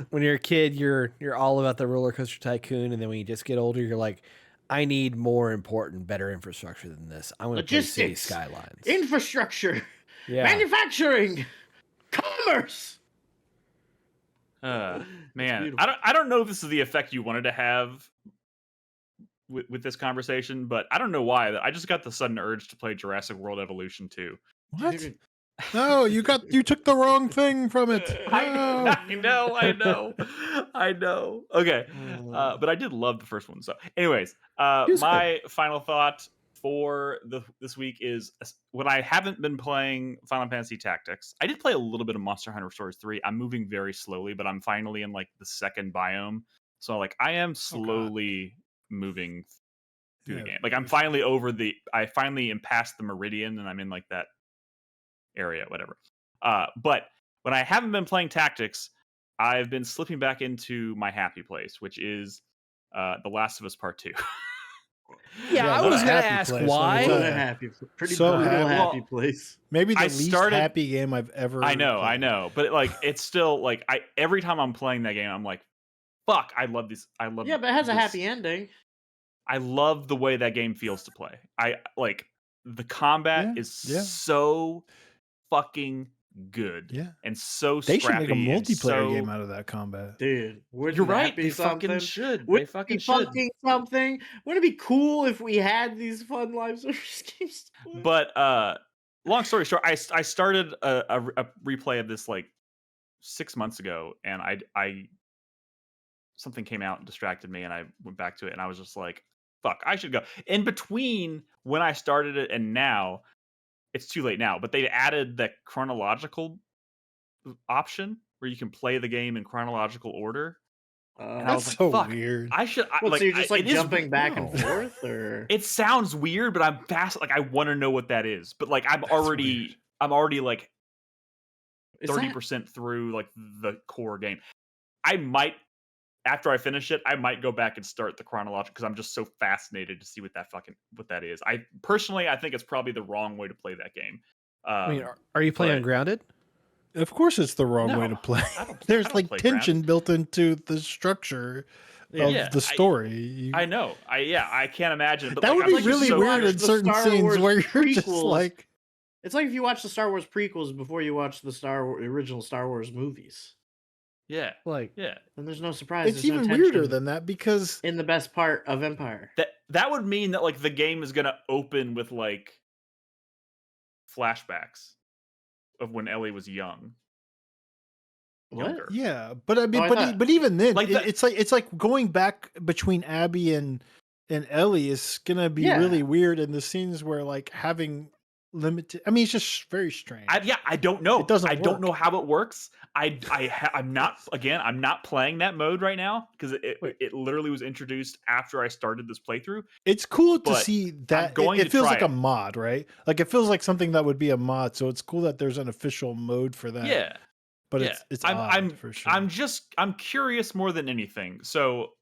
When you're a kid, you're all about the roller coaster tycoon, and then when you just get older, you're like, I need more important, better infrastructure than this. I want to play City Skylines. Infrastructure. Yeah. Manufacturing. Commerce. Man, I don't know if this is the effect you wanted to have with this conversation, but I don't know why. I just got the sudden urge to play Jurassic World Evolution 2. What? No, you took the wrong thing from it. I know. Okay, but I did love the first one. So, anyways, my final thought for this week is when I haven't been playing Final Fantasy Tactics. I did play a little bit of Monster Hunter Stories 3. I'm moving very slowly, but I'm finally in like the second biome, so like I am slowly moving through the game. Like I'm finally I finally am past the Meridian, and I'm in like that area, whatever. But when I haven't been playing Tactics, I've been slipping back into my happy place, which is The Last of Us Part 2. I was gonna ask why. Happy place. Maybe the least happy game I've ever played. I know, but it's still like every time I'm playing that game, I'm like, fuck, I love this. But it has a happy ending. I love the way that game feels to play. I like the combat is so fucking good, and so they scrappy. Should make a multiplayer game out of that combat, dude. You're right. They fucking should. They fucking should. Something. Wouldn't it be cool if we had these fun live service games? But long story short, I started a replay of this like 6 months ago, and I something came out and distracted me, and I went back to it, and I was just like, fuck, I should go. In between when I started it and now, it's too late now, but they added the chronological option where you can play the game in chronological order. And I was like, so fuck, weird. I should. So you're just like jumping back and forth, or it sounds weird, but I'm fast. Like I want to know what that is, but like I'm already like 30% through like the core game. I might, after I finish it, I might go back and start the chronological because I'm just so fascinated to see what that is. I think it's probably the wrong way to play that game. I mean, are you playing Grounded? Of course, it's the wrong way to play. There's like tension built into the structure of the story. I know. I can't imagine. But that would be really weird in certain scenes where you're just like. It's like if you watch the Star Wars prequels before you watch the original Star Wars movies. Yeah. And there's no surprise. It's even weirder than that because in the best part of Empire. That would mean that like the game is gonna open with like flashbacks of when Ellie was young. What? Younger. Yeah, but I mean, but even then, like it's like going back between Abby and Ellie is gonna be really weird in the scenes where like having limited. I mean, it's just very strange. I don't know. It doesn't. I don't know how it works. I'm not playing that mode right now because it literally was introduced after I started this playthrough. It's cool to see that it feels like a mod, right? Like it feels like something that would be a mod. So it's cool that there's an official mode for that. Yeah, but it's odd for sure. I'm curious more than anything. So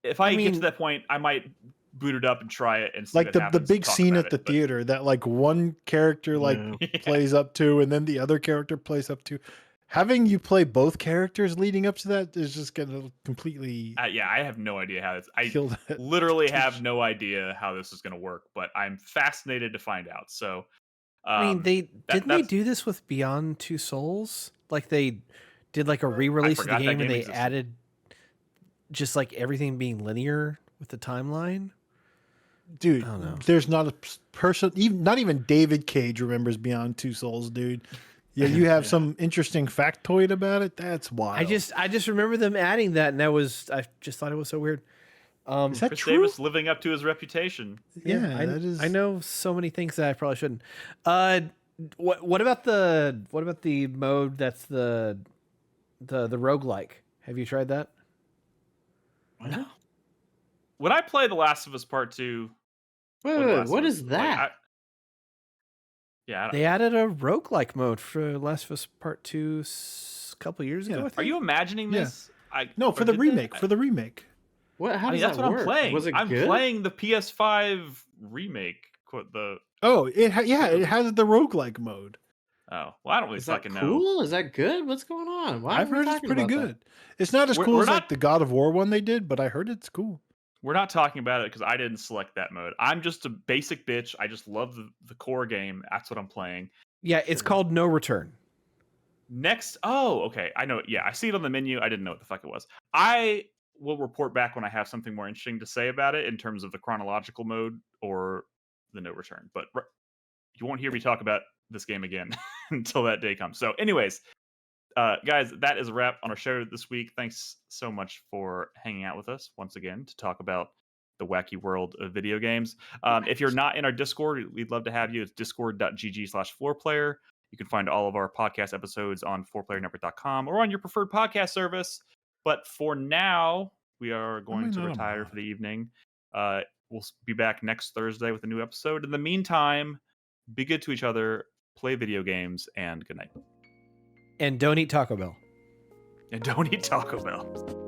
if I get to that point, I might boot it up and try it and see like the big scene at the theater that like one character plays up to and then the other character plays up to. Having you play both characters leading up to that is just gonna completely I have no idea how I literally have no idea how this is gonna work, but I'm fascinated to find out. So I mean, they do this with Beyond Two Souls? Like they did like a re-release of the game and they added just like everything being linear with the timeline. Dude, there's not a person, not even David Cage remembers Beyond Two Souls, dude. Yeah, you have some interesting factoid about it. That's wild. I just remember them adding that, and I just thought it was so weird. Is that Chris true? Davis living up to his reputation. Yeah, that is. I know so many things that I probably shouldn't. What about the mode that's the roguelike? Have you tried that? No. When I play The Last of Us Part 2... Wait, what is that? They added a roguelike mode for Last of Us Part 2 a couple years ago, I think. Are you imagining this? No, for the remake. For the remake. What? How does that work? I'm playing. Was it good? I'm playing the PS5 remake. It has the roguelike mode. Oh, well, I don't really fucking know. Cool? Is that good? What's going on? Why I've heard it's pretty good. It's not as cool as like the God of War one they did, but I heard it's cool. We're not talking about it because I didn't select that mode. I'm just a basic bitch. I just love the core game. That's what I'm playing. Yeah, it's called No Return. Next. Oh, okay. I know. Yeah, I see it on the menu. I didn't know what the fuck it was. I will report back when I have something more interesting to say about it in terms of the chronological mode or the No Return. But you won't hear me talk about this game again until that day comes. So anyways, guys, that is a wrap on our show this week. Thanks so much for hanging out with us once again to talk about the wacky world of video games. If you're not in our Discord, we'd love to have you. It's discord.gg/4Player. You can find all of our podcast episodes on 4playernetwork.com or on your preferred podcast service. But for now, we are going to retire for the evening. We'll be back next Thursday with a new episode. In the meantime, be good to each other, play video games, and good night. And don't eat Taco Bell. And don't eat Taco Bell.